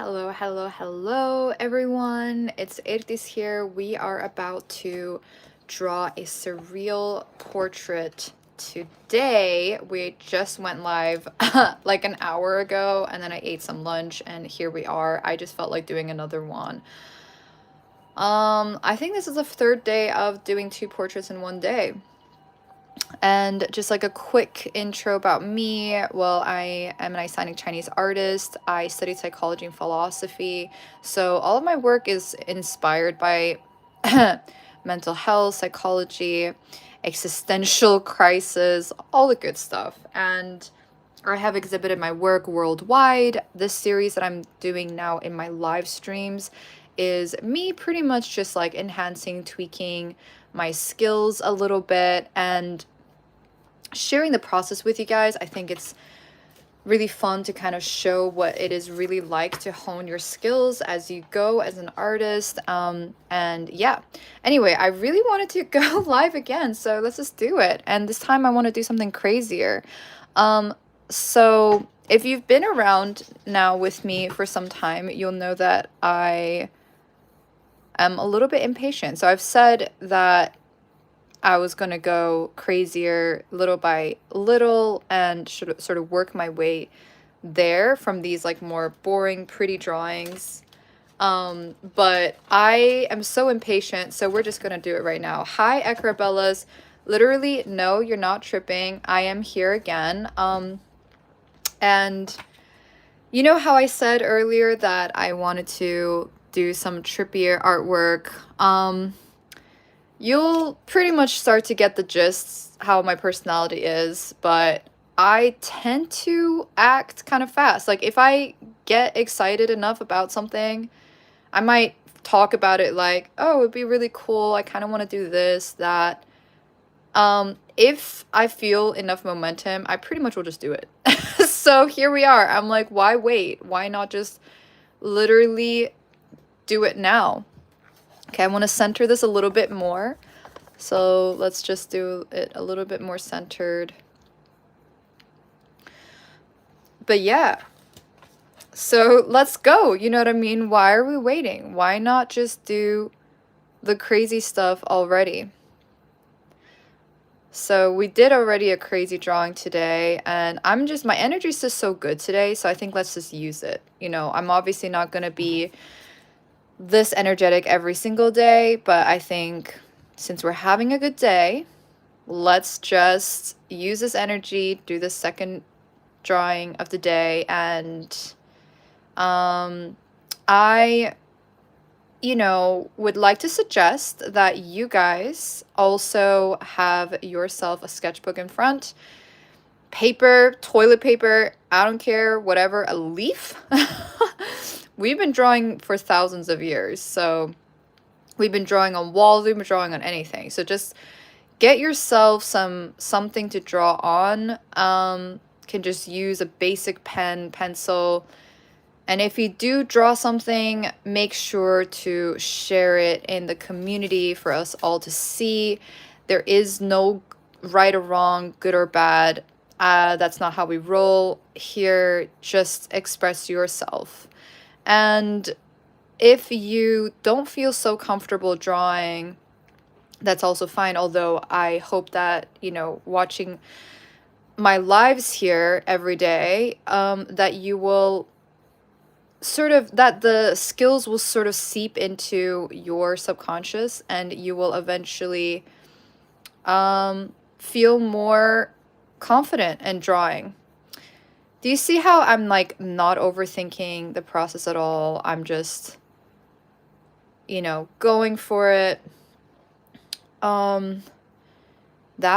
Hello, everyone. It's Eirdís here. We are about to draw a surreal portrait today. We just went live like an hour ago, and then I ate some lunch, and here we are. I just felt like doing another one. I think this is the third day of doing 2 portraits in one day. And just like a quick intro about me, well, I am an Icelandic Chinese artist. I studied psychology and philosophy. So all of my work is inspired by mental health, psychology, existential crisis, all the good stuff. And I have exhibited my work worldwide. This series that I'm doing now in my live streams is me pretty much just like enhancing, tweaking my skills a little bit and sharing the process with you guys. I think it's really fun to kind of show what it is really like to hone your skills as you go as an artist. And yeah, anyway, I really wanted to go live again, so let's just do it. And this time I want to do something crazier. So if you've been around now with me for some time, you'll know that I am a little bit impatient. So I've said that I was going to go crazier little by little and should sort of work my way there from these like more boring, pretty drawings. But I am so impatient, so we're just going to do it right now. Hi, Ekrabellas. Literally, no, you're not tripping. I am here again. And you know how I said earlier that I wanted to do some trippier artwork? You'll pretty much start to get the gist how my personality is, but I tend to act kind of fast. Like if I get excited enough about something, I might talk about it like, oh, it'd be really cool. I kind of want to do this, that. If I feel enough momentum, I pretty much will just do it. So here we are. I'm like, why wait? Why not just literally do it now? Okay, I want to center this a little bit more. So let's just do it a little bit more centered. But yeah. So let's go. You know what I mean? Why are we waiting? Why not just do the crazy stuff already? So we did already a crazy drawing today, and my energy's just so good today, so I think let's just use it. You know, I'm obviously not going to be this energetic every single day, but I think since we're having a good day, let's just use this energy, do the second drawing of the day. And I would like to suggest that you guys also have yourself a sketchbook in front, paper, toilet paper, I don't care, whatever, a leaf. We've been drawing for thousands of years, so we've been drawing on walls, we've been drawing on anything. So just get yourself something to draw on. Can just use a basic pen, pencil. And if you do draw something, make sure to share it in the community for us all to see. There is no right or wrong, good or bad. That's not how we roll here. Just express yourself. And if you don't feel so comfortable drawing, that's also fine. Although I hope that, watching my lives here every day, that you will that the skills will sort of seep into your subconscious, and you will eventually feel more confident in drawing. Do you see how I'm like not overthinking the process at all? I'm just, going for it. That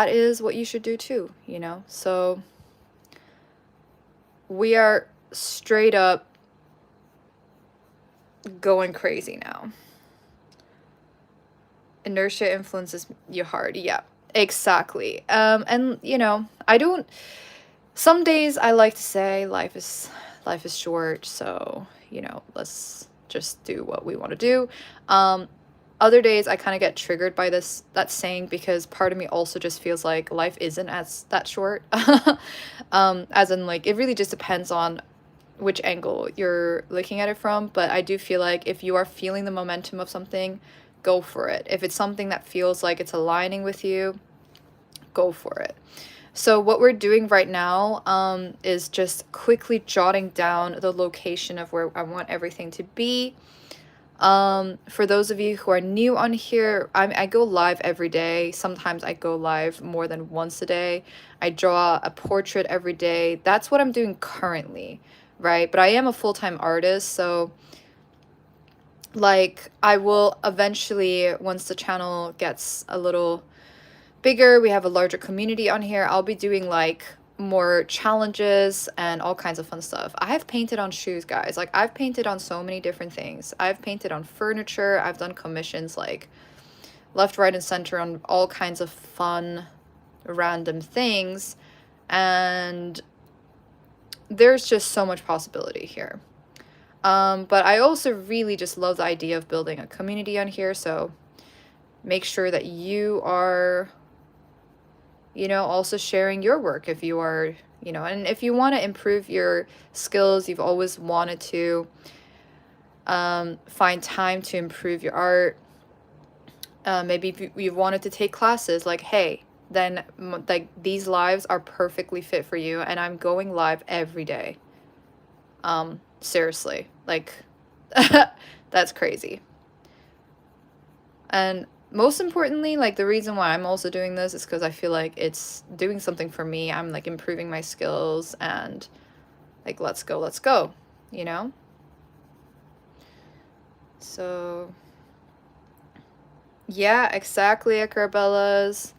is what you should do too, So we are straight up going crazy now. Inertia influences you hard. Yeah, exactly. And some days I like to say life is short, so let's just do what we want to do. Other days I kind of get triggered by that saying, because part of me also just feels like life isn't that short. As in, like, it really just depends on which angle you're looking at it from, but I do feel like if you are feeling the momentum of something, go for it. If it's something that feels like it's aligning with you, go for it. So what we're doing right now is just quickly jotting down the location of where I want everything to be. For those of you who are new on here, I go live every day. Sometimes I go live more than once a day. I draw a portrait every day. That's what I'm doing currently, right? But I am a full-time artist, so like I will eventually, once the channel gets a little bigger, we have a larger community on here, I'll be doing like more challenges and all kinds of fun stuff. I have painted on shoes, guys. Like I've painted on so many different things. I've painted on furniture. I've done commissions like left, right, and center on all kinds of fun, random things. And there's just so much possibility here. But I also really just love the idea of building a community on here. So make sure that you are, you know, also sharing your work if you are, you know, and if you want to improve your skills, you've always wanted to find time to improve your art. Maybe if you've wanted to take classes, like, hey, then like these lives are perfectly fit for you, and I'm going live every day. Seriously, like that's crazy. And most importantly, like the reason why I'm also doing this is because I feel like it's doing something for me. I'm like improving my skills and like, let's go, you know? So yeah, exactly, Acrobellas.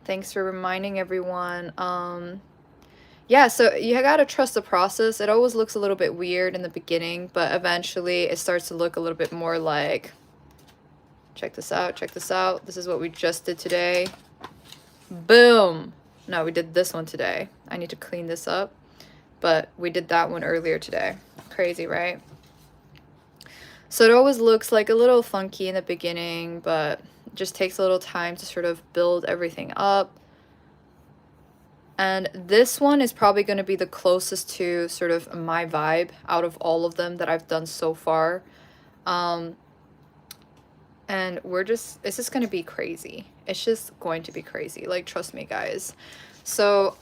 Thanks for reminding everyone. Yeah, so you gotta trust the process. It always looks a little bit weird in the beginning, but eventually it starts to look a little bit more like, check this out, check this out. This is what we just did today. Boom. No, we did this one today. I need to clean this up, but we did that one earlier today. Crazy, right? So it always looks like a little funky in the beginning, but it just takes a little time to sort of build everything up. And this one is probably going to be the closest to sort of my vibe out of all of them that I've done so far. And it's just going to be crazy. It's just going to be crazy. Like, trust me, guys. So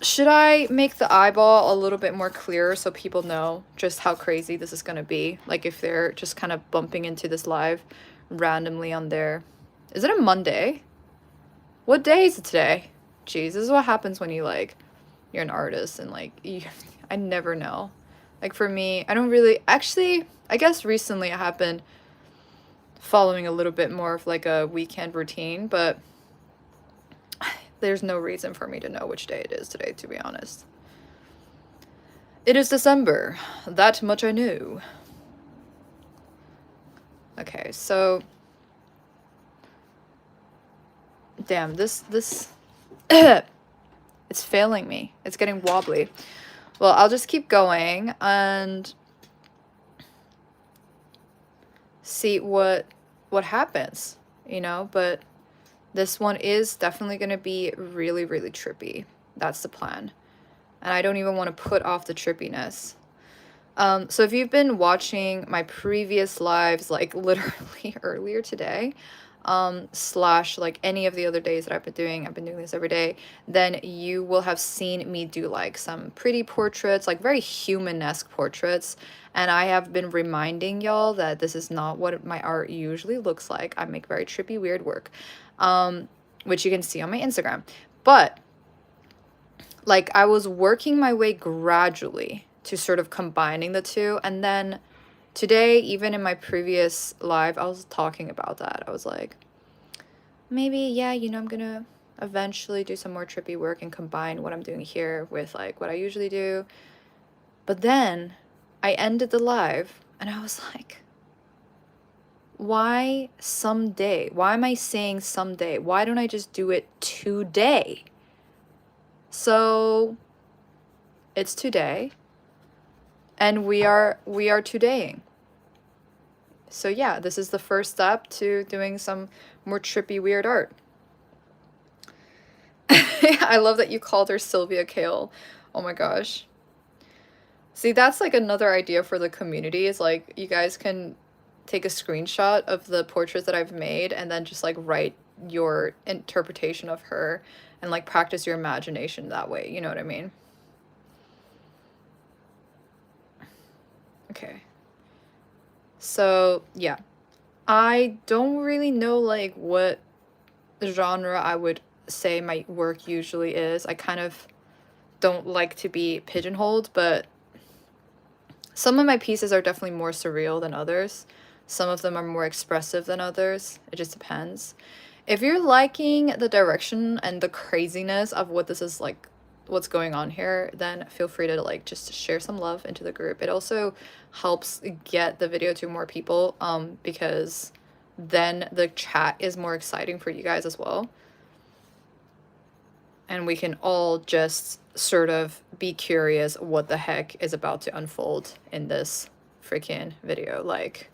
should I make the eyeball a little bit more clearer so people know just how crazy this is going to be? Like if they're just kind of bumping into this live randomly on there. Is it a Monday? What day is it today? Jeez, this is what happens when you like, you're an artist and like, I never know. Like for me, I don't really, actually, I guess recently I have been following a little bit more of like a weekend routine, but there's no reason for me to know which day it is today, to be honest. It is December. That much I knew. Okay, so damn, this it's failing me. It's getting wobbly. Well, I'll just keep going and see what happens, you know, but this one is definitely going to be really, really trippy. That's the plan. And I don't even want to put off the trippiness. So if you've been watching my previous lives, like literally earlier today, slash like any of the other days that I've been doing this every day, then you will have seen me do like some pretty portraits, like very human-esque portraits. And I have been reminding y'all that this is not what my art usually looks like. I make very trippy, weird work, which you can see on my Instagram. But like I was working my way gradually to sort of combining the two. And then today, even in my previous live, I was talking about that. I was like, maybe, yeah, you know, I'm gonna eventually do some more trippy work and combine what I'm doing here with like what I usually do. But then I ended the live and I was like, why someday? Why am I saying someday? Why don't I just do it today? So it's today. And we are todaying. So yeah, this is the first step to doing some more trippy, weird art. I love that you called her Sylvia Kale. Oh my gosh. See, that's like another idea for the community is like you guys can take a screenshot of the portraits that I've made and then just like write your interpretation of her and like practice your imagination that way. You know what I mean? Okay. So, yeah. I don't really know like what genre I would say my work usually is. I kind of don't like to be pigeonholed, but some of my pieces are definitely more surreal than others. Some of them are more expressive than others. It just depends. If you're liking the direction and the craziness of what this is like, what's going on here, then feel free to like just share some love into the group. It also helps get the video to more people because then the chat is more exciting for you guys as well. And we can all just sort of be curious what the heck is about to unfold in this freaking video, like,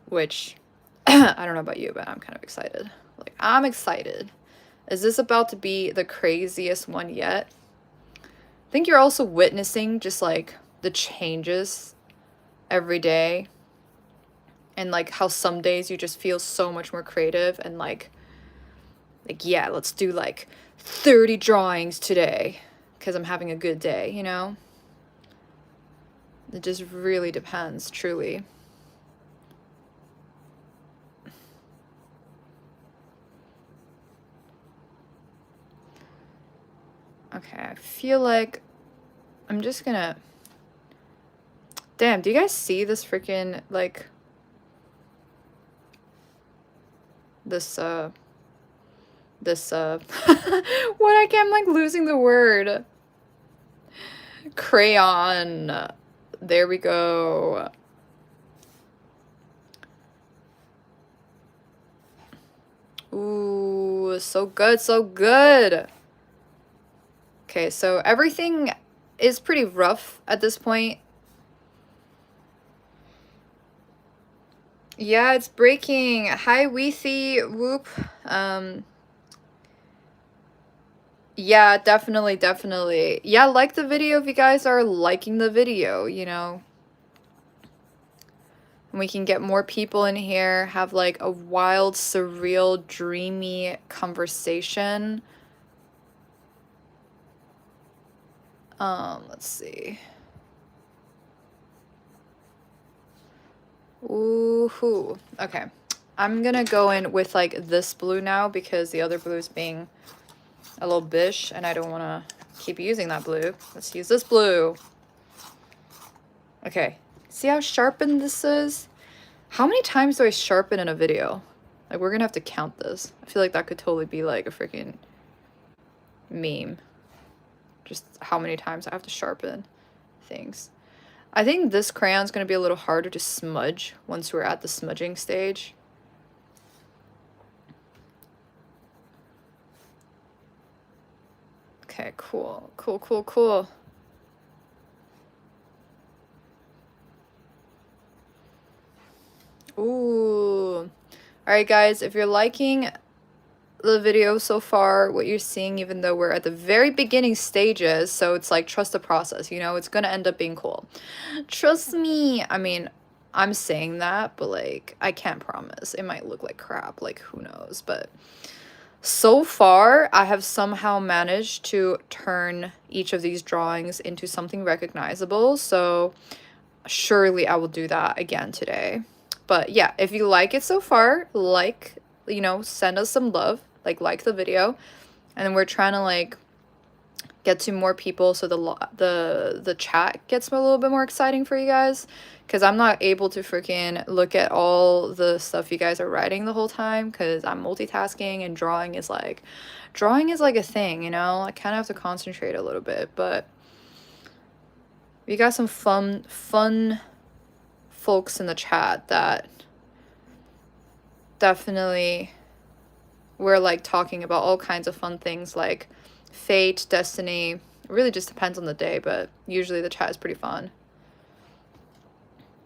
which I don't know about you, but I'm kind of excited. Like, I'm excited. Is this about to be the craziest one yet? I think you're also witnessing just like the changes every day and like how some days you just feel so much more creative and like yeah, let's do like 30 drawings today because I'm having a good day, you know? It just really depends, truly. Okay, I feel like I'm just gonna... Damn, do you guys see this freaking, like... This, what I'm like losing the word. Crayon. There we go. Ooh, so good, so good. Okay, so everything is pretty rough at this point. Yeah, it's breaking. Hi, Weethy. Whoop. Yeah, definitely, definitely. Yeah, like the video if you guys are liking the video, you know. And we can get more people in here, have like a wild, surreal, dreamy conversation. Let's see. Ooh, okay. I'm gonna go in with like this blue now because the other blue is being a little bish and I don't want to keep using that blue. Let's use this blue. Okay, see how sharpened this is? How many times do I sharpen in a video? Like, we're gonna have to count this. I feel like that could totally be like a freaking meme. Just how many times I have to sharpen things. I think this crayon's gonna be a little harder to smudge once we're at the smudging stage. Okay, cool. Cool, cool, cool. Ooh. Alright guys, if you're liking the video so far, what you're seeing, even though we're at the very beginning stages, so it's like trust the process, you know, it's gonna end up being cool. Trust me. I mean, I'm saying that, but like I can't promise. It might look like crap, like who knows, but so far I have somehow managed to turn each of these drawings into something recognizable, so surely I will do that again today. But yeah, if you like it so far, like, you know, send us some love, like the video, and then we're trying to like get to more people so the chat gets a little bit more exciting for you guys, because I'm not able to freaking look at all the stuff you guys are writing the whole time because I'm multitasking and drawing is like a thing, you know. I kind of have to concentrate a little bit, but we got some fun folks in the chat that definitely we're like talking about all kinds of fun things like fate, destiny. It really just depends on the day, but usually the chat is pretty fun.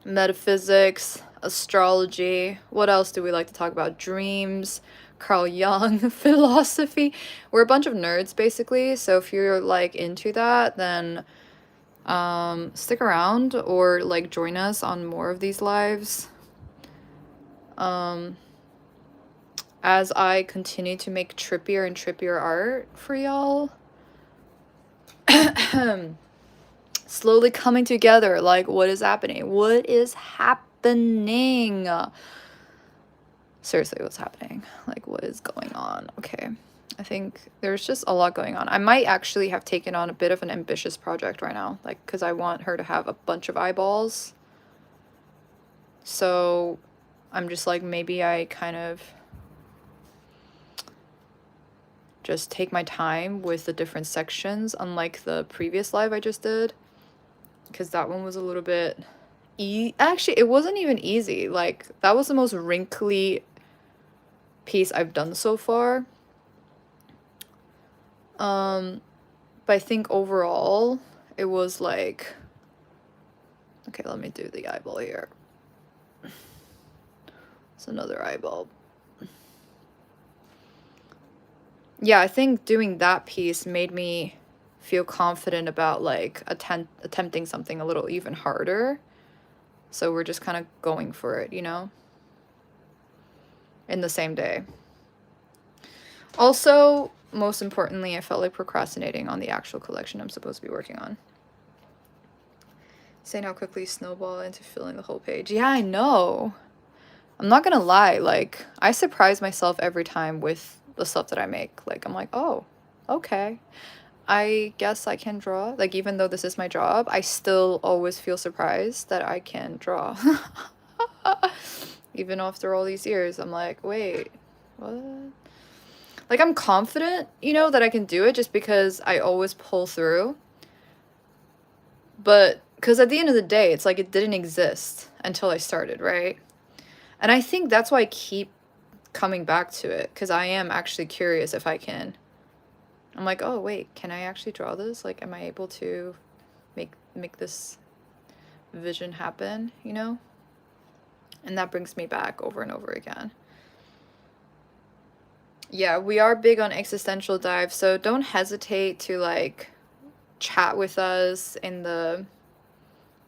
Metaphysics, astrology. What else do we like to talk about? Dreams, Carl Jung, philosophy. We're a bunch of nerds basically, so if you're like into that, then Stick around or like join us on more of these lives. As I continue to make trippier and trippier art for y'all. Slowly coming together, like, what is happening? What is happening? Seriously, what's happening? Like, what is going on? Okay. I think there's just a lot going on. I might actually have taken on a bit of an ambitious project right now, like, because I want her to have a bunch of eyeballs. So I'm just like, maybe I kind of just take my time with the different sections, unlike the previous live I just did, because that one was a little bit actually, it wasn't even easy. Like, that was the most wrinkly piece I've done so far. But I think overall it was like, okay, let me do the eyeball here. It's another eyeball. Yeah, I think doing that piece made me feel confident about like attempting something a little even harder. So we're just kind of going for it, you know, in the same day. Also, most importantly, I felt like procrastinating on the actual collection I'm supposed to be working on. Saying how quickly snowball into filling the whole page. Yeah, I know. I'm not gonna lie, like, I surprise myself every time with the stuff that I make. Like, I'm like, oh, okay. I guess I can draw. Like, even though this is my job, I still always feel surprised that I can draw. Even after all these years, I'm like, wait, what? Like, I'm confident, you know, that I can do it just because I always pull through. But, because at the end of the day, it's like it didn't exist until I started, right? And I think that's why I keep coming back to it, because I am actually curious if I can. I'm like, oh, wait, can I actually draw this? Like, am I able to make this vision happen, you know? And that brings me back over and over again. Yeah, we are big on existential dives, so don't hesitate to, like, chat with us in the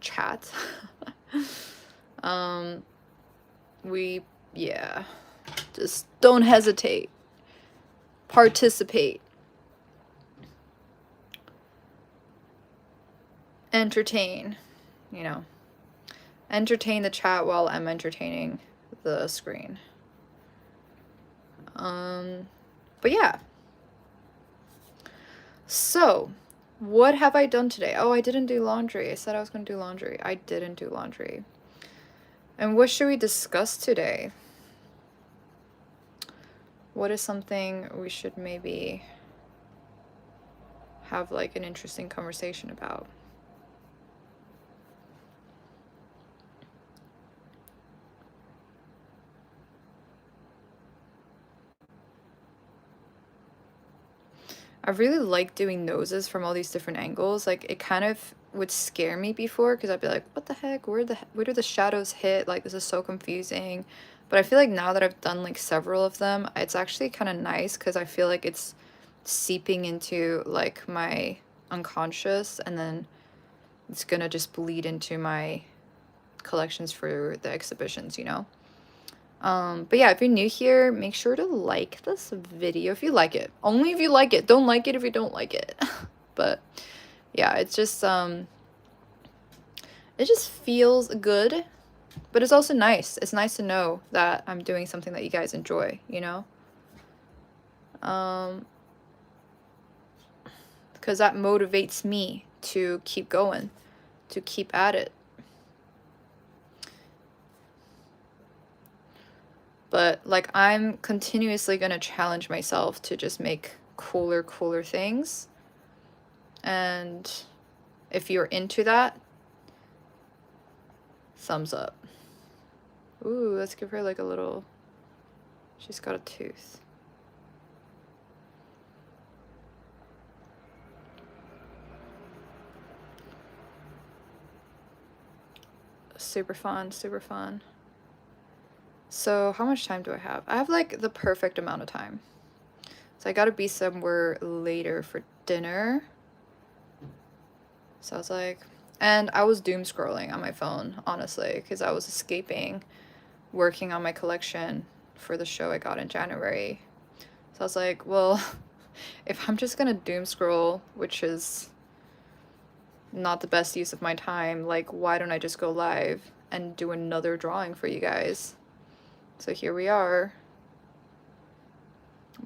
chat. Yeah, just don't hesitate. Participate. Entertain, you know. Entertain the chat while I'm entertaining the screen. But yeah. So, what have I done today? Oh, I didn't do laundry. I said I was going to do laundry. I didn't do laundry. And what should we discuss today? What is something we should maybe have like an interesting conversation about? I really like doing noses from all these different angles. Like, it kind of would scare me before, because I'd be like, what the heck? Where do the shadows hit? Like, this is so confusing. But I feel like now that I've done like several of them, it's actually kind of nice, because I feel like it's seeping into like my unconscious, and then it's gonna just bleed into my collections for the exhibitions, you know? But yeah, if you're new here, make sure to like this video if you like it. Only if you like it. Don't like it if you don't like it. But yeah, it's just it just feels good, but it's also nice. It's nice to know that I'm doing something that you guys enjoy, you know? Because that motivates me to keep going, to keep at it. But like, I'm continuously gonna challenge myself to just make cooler things. And if you're into that, thumbs up. Ooh, let's give her like a little, she's got a tooth. Super fun, super fun. So how much time do I have? I have like the perfect amount of time. So I gotta be somewhere later for dinner. So I was like, and I was doom scrolling on my phone, honestly, because I was escaping working on my collection for the show I got in January. So I was like, well, if I'm just gonna doom scroll, which is not the best use of my time, like, why don't I just go live and do another drawing for you guys? So here we are,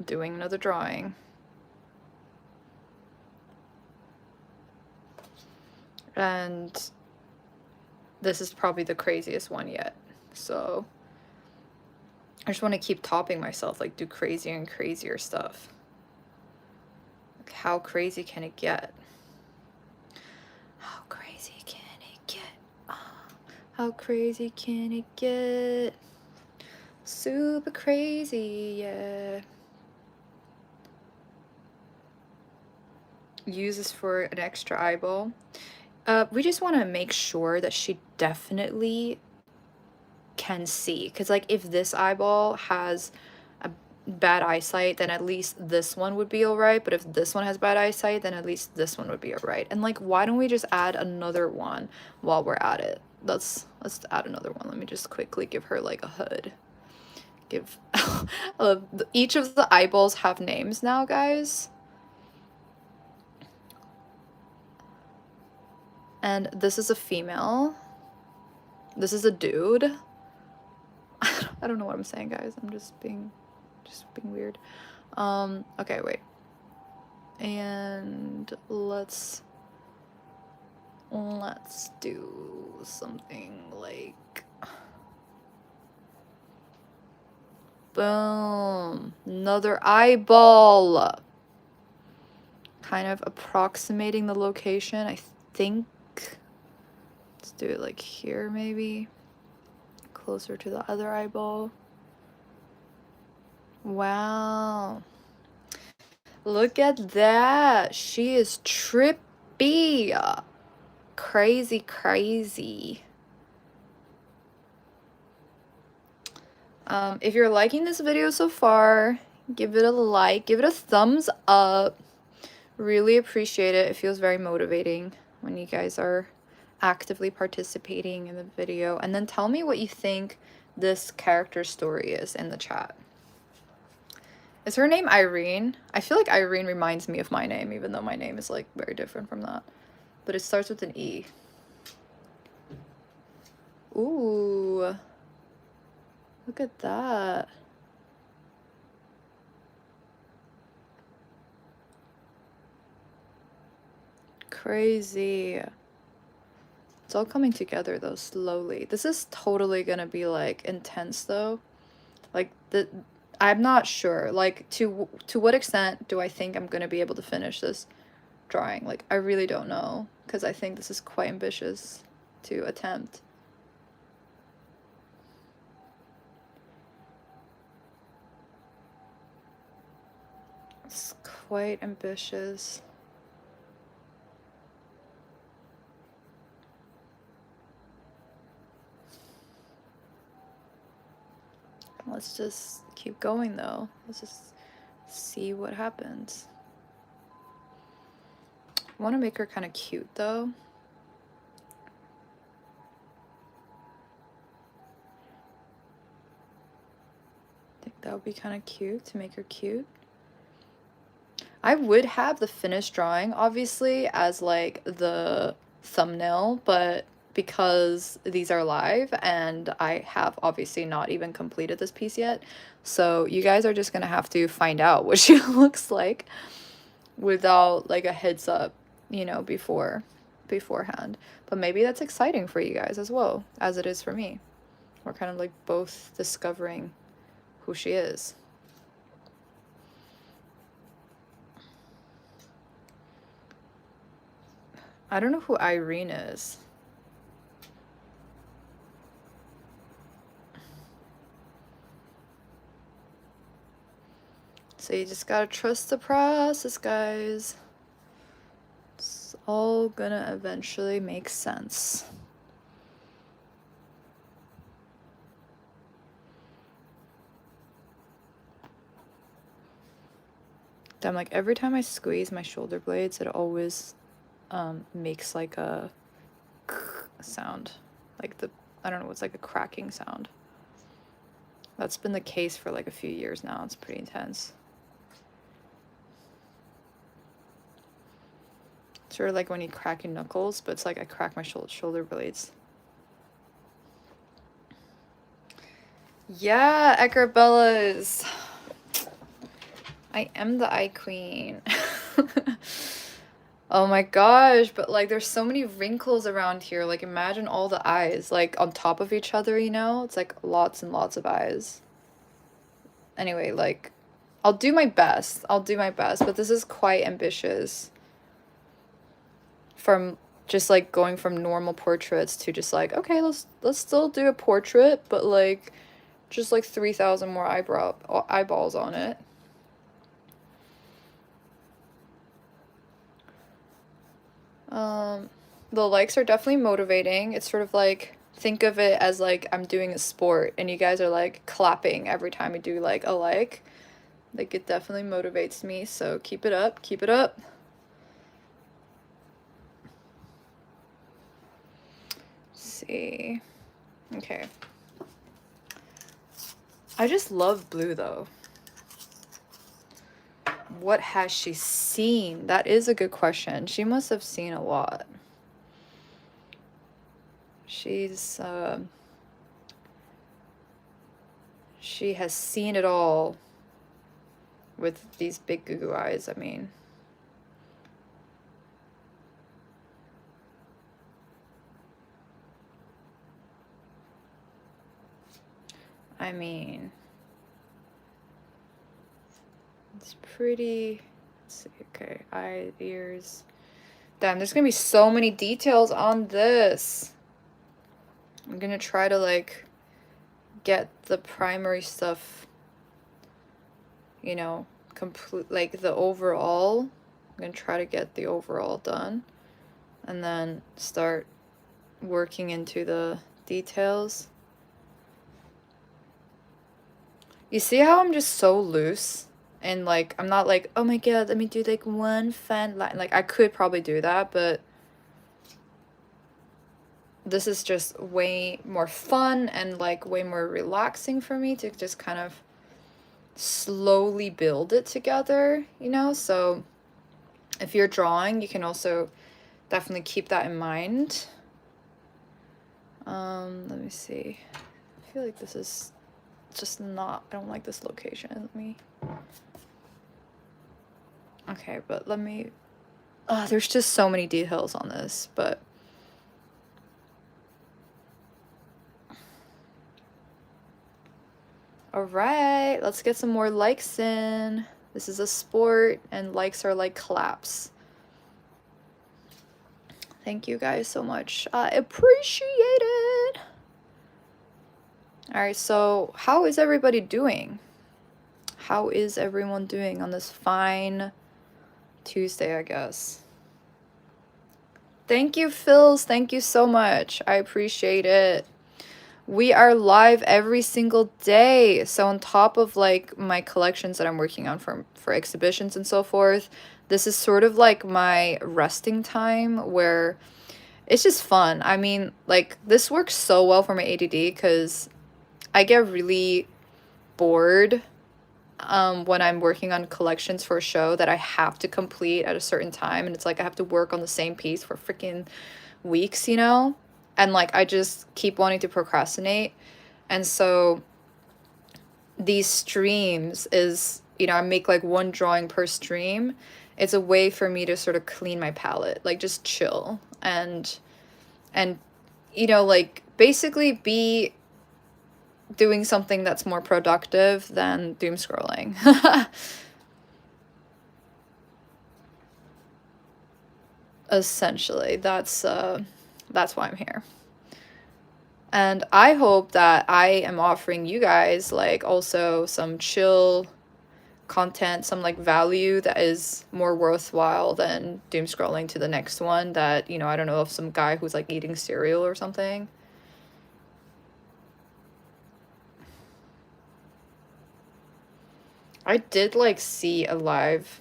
doing another drawing. And this is probably the craziest one yet. So I just want to keep topping myself, like do crazier and crazier stuff. Like, how crazy can it get? How crazy can it get? How crazy can it get? Super crazy, yeah. Use this for an extra eyeball. We just want to make sure that she definitely can see, because like if this eyeball has a bad eyesight, then at least this one would be all right, but if this one has bad eyesight, then at least this one would be all right. And like, why don't we just add another one while we're at it? Let's add another one. Let me just quickly give her like a hood. Give each of the eyeballs have names now, guys. And this is a female. This is a dude. I don't know what I'm saying, guys. I'm just being weird. Okay, wait. And let's do something like, boom, another eyeball. Kind of approximating the location, I think. Let's do it like here, maybe. Closer to the other eyeball. Wow. Look at that. She is trippy. Crazy, crazy. If you're liking this video so far, give it a like, give it a thumbs up. Really appreciate it. It feels very motivating when you guys are actively participating in the video. And then tell me what you think this character's story is in the chat. Is her name Irene? I feel like Irene reminds me of my name, even though my name is like very different from that. But it starts with an E. Ooh. Look at that. Crazy. It's all coming together though, slowly. This is totally gonna be like intense though. Like I'm not sure. Like to what extent do I think I'm gonna be able to finish this drawing? Like I really don't know, because I think this is quite ambitious to attempt. It's quite ambitious. Let's just keep going though. Let's just see what happens. I want to make her kind of cute though. I think that would be kind of cute to make her cute. I would have the finished drawing obviously as like the thumbnail, but because these are live and I have obviously not even completed this piece yet, so you guys are just gonna have to find out what she looks like without like a heads up, you know, beforehand. But maybe that's exciting for you guys as well as it is for me. We're kind of like both discovering who she is. I don't know who Irene is. So you just gotta trust the process, guys. It's all gonna eventually make sense. Damn, like every time I squeeze my shoulder blades, it always makes like a sound, like I don't know, it's like a cracking sound. That's been the case for like a few years now. It's pretty intense. Sort of like when you crack your knuckles, but it's like I crack my shoulder blades. Yeah, Edgar Bellas. I am the eye queen. Oh my gosh, but like there's so many wrinkles around here. Like imagine all the eyes like on top of each other, you know? It's like lots and lots of eyes. Anyway, like I'll do my best. I'll do my best, but this is quite ambitious. From just like going from normal portraits to just like, okay, let's still do a portrait, but like just like 3,000 more eyeballs on it. The likes are definitely motivating. It's sort of like, think of it as like I'm doing a sport and you guys are like clapping every time you do like a like. Like it definitely motivates me, so keep it up, keep it up. Let's see. Okay. I just love blue though. What has she seen? That is a good question. She must have seen a lot. She's she has seen it all with these big goo eyes, I mean. It's pretty, let's see, okay, eye, ears. Damn, there's gonna be so many details on this. I'm gonna try to like get the primary stuff, you know, complete, like the overall. I'm gonna try to get the overall done and then start working into the details. You see how I'm just so loose? And like, I'm not like, oh my god, let me do like one fan line. Like, I could probably do that, but this is just way more fun and like way more relaxing for me to just kind of slowly build it together, you know? So if you're drawing, you can also definitely keep that in mind. Let me see. I feel like this is just not, I don't like this location. Let me, okay, but let me, there's just so many details on this, but all right, let's get some more likes in. This is a sport and likes are like claps. Thank you guys so much. I appreciate it. All right, so how is everybody doing? How is everyone doing on this fine Tuesday, I guess? Thank you, Phils. Thank you so much. I appreciate it. We are live every single day. So on top of like my collections that I'm working on for exhibitions and so forth, this is sort of like my resting time where it's just fun. I mean, like this works so well for my ADD because I get really bored when I'm working on collections for a show that I have to complete at a certain time, and it's like I have to work on the same piece for freaking weeks, you know? And like I just keep wanting to procrastinate. And so these streams is, you know, I make like one drawing per stream. It's a way for me to sort of clean my palette, like just chill and you know, like basically be doing something that's more productive than doom scrolling. Essentially, that's why I'm here. And I hope that I am offering you guys like also some chill content, some like value that is more worthwhile than doom scrolling to the next one that, you know, I don't know, of some guy who's like eating cereal or something. I did like see a live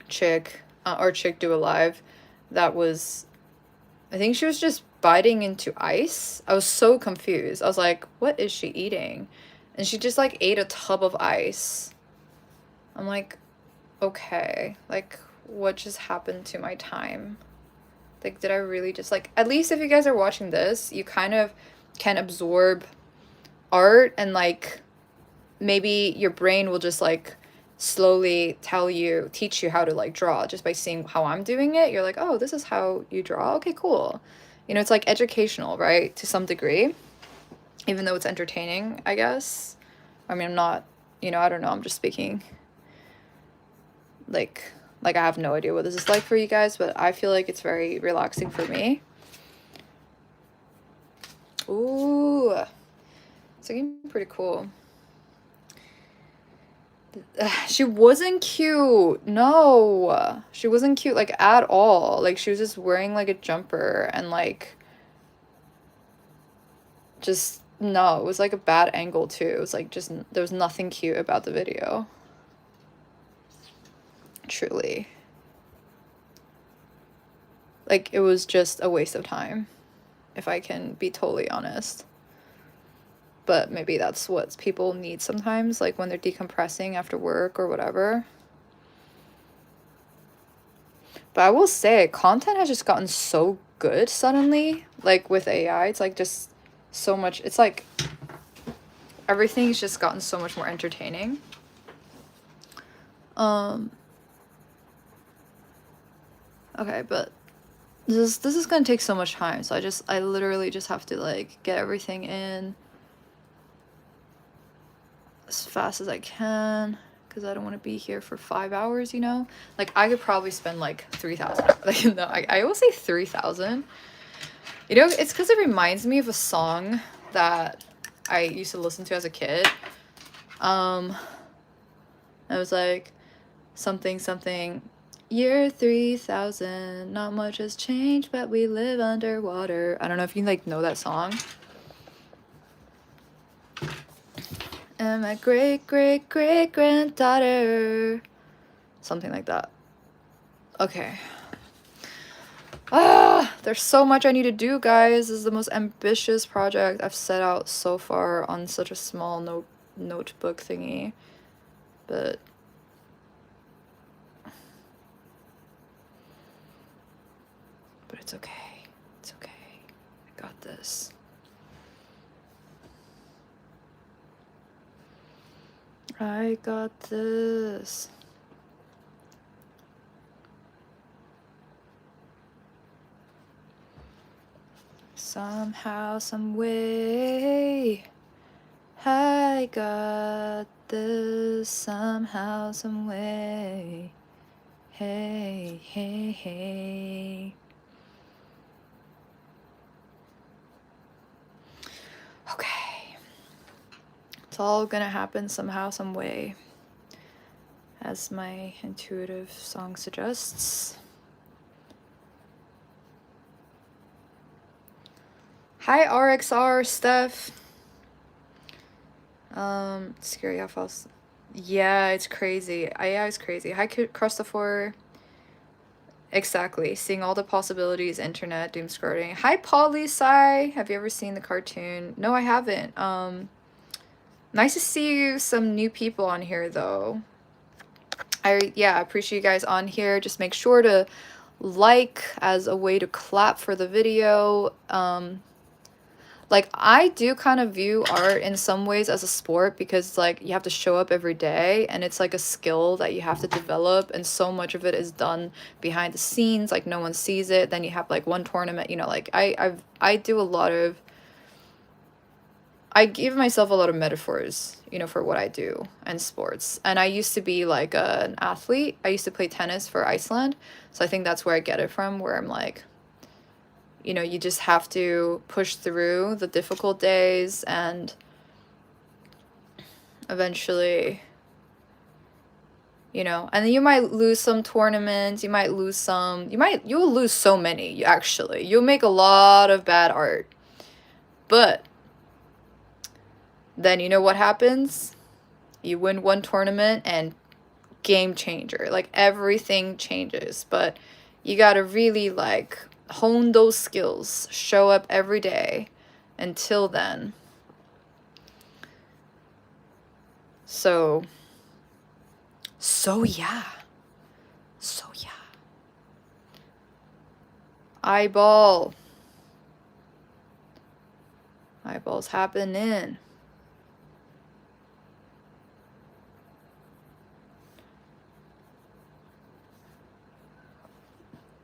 chick do a live that was, I think she was just biting into ice. I was so confused. I was like, what is she eating? And she just like ate a tub of ice. I'm like, okay, like what just happened to my time? Like, did I really just like, at least if you guys are watching this, you kind of can absorb art, and like maybe your brain will just like slowly teach you how to like draw just by seeing how I'm doing it. You're like, oh, this is how you draw. Okay, cool. You know, it's like educational, right? To some degree, even though it's entertaining, I guess. I mean, I'm not, you know, I don't know. I'm just speaking like I have no idea what this is like for you guys, but I feel like it's very relaxing for me. Ooh, it's looking pretty cool. She wasn't cute. No, she wasn't cute like at all. Like she was just wearing like a jumper and like just no, it was like a bad angle too. It was like just there was nothing cute about the video. Truly. Like it was just a waste of time, if I can be totally honest. But maybe that's what people need sometimes, like when they're decompressing after work or whatever. But I will say, content has just gotten so good suddenly. Like with AI, it's like just so much. It's like everything's just gotten so much more entertaining. Okay, but this is gonna take so much time. So I literally just have to like get everything in as fast as I can, because I don't want to be here for 5 hours, you know? Like, I could probably spend, like, 3,000. Like, no, I always say 3,000. You know, it's because it reminds me of a song that I used to listen to as a kid. It was, like, something, year 3,000, not much has changed, but we live underwater. I don't know if you, like, know that song. And my great-great-great-granddaughter. Something like that. Okay. There's so much I need to do, guys. This is the most ambitious project I've set out so far on such a small notebook thingy. But it's okay. It's okay. I got this. I got this. Somehow, some way, I got this. Somehow, some way. Hey, hey, hey. Okay. It's all gonna happen somehow, some way, as my intuitive song suggests. Hi, RXR, Steph. Scary how false. Yeah, it's crazy. Yeah, it's crazy. Hi, Christopher. Exactly. Seeing all the possibilities, internet, doom scrolling. Hi, Polly Sai. Have you ever seen the cartoon? No, I haven't. Nice to see some new people on here, though. I appreciate you guys on here. Just make sure to like as a way to clap for the video. Like, I do kind of view art in some ways as a sport, because like you have to show up every day, and it's like a skill that you have to develop, and so much of it is done behind the scenes, like no one sees it. Then you have like one tournament, you know, like I do a lot of, I give myself a lot of metaphors, you know, for what I do in sports. And I used to be like an athlete. I used to play tennis for Iceland, so I think that's where I get it from, where I'm like, you know, you just have to push through the difficult days, and eventually, you know, and then you might lose some tournaments, you might lose some, you'll lose so many, actually. You'll make a lot of bad art. But then you know what happens? You win one tournament and game changer. Like, everything changes. But You gotta really like hone those skills, show up every day. Until then. So yeah. Eyeball. Eyeballs happening.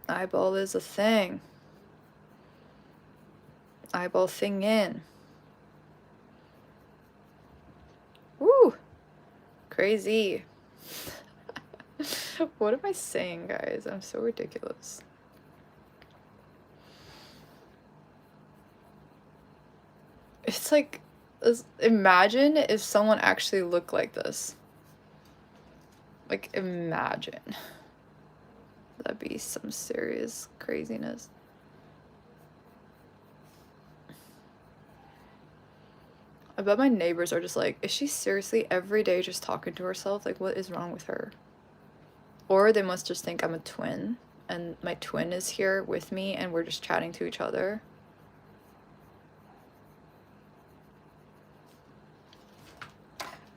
Eyeball is a thing. Eyeball thing in. Woo! Crazy. What am I saying, guys? I'm so ridiculous. It's like, imagine if someone actually looked like this. Like, imagine. That'd be some serious craziness. I bet my neighbors are just like, is she seriously every day just talking to herself? Like, what is wrong with her? Or they must just think I'm a twin, and my twin is here with me, and we're just chatting to each other.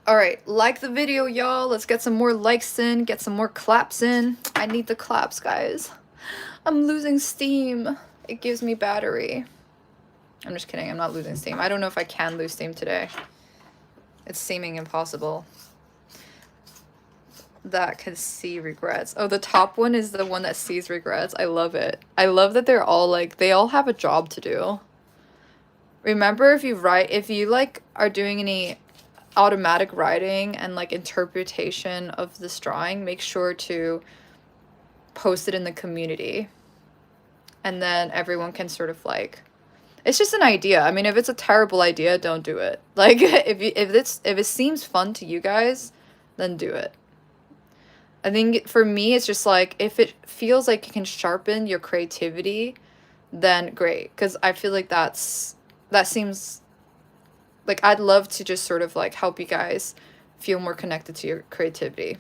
Alright, like the video, y'all. Let's get some more likes in, get some more claps in. I need the claps, guys. I'm losing steam. It gives me battery. I'm just kidding, I'm not losing steam. I don't know if I can lose steam today. It's seeming impossible. That can see regrets. Oh, the top one is the one that sees regrets. I love it. I love that they're all like, they all have a job to do. Remember, if you like are doing any automatic writing and like interpretation of this drawing, make sure to post it in the community, and then everyone can sort of like, it's just an idea. I mean, if it's a terrible idea, don't do it. Like, if it seems fun to you guys, then do it. I think for me, it's just like, if it feels like it can sharpen your creativity, then great. Because I feel like that seems like, I'd love to just sort of like help you guys feel more connected to your creativity.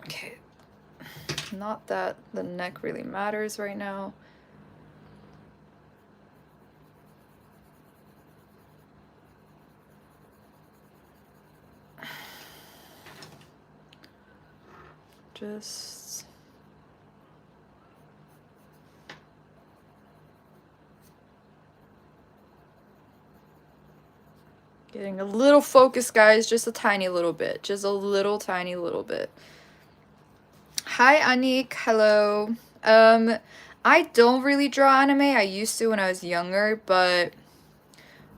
Okay. Not that the neck really matters right now. Just getting a little focused, guys, just a tiny little bit, just a little tiny little bit. Hi, Anik. Hello. I don't really draw anime. I used to when I was younger, but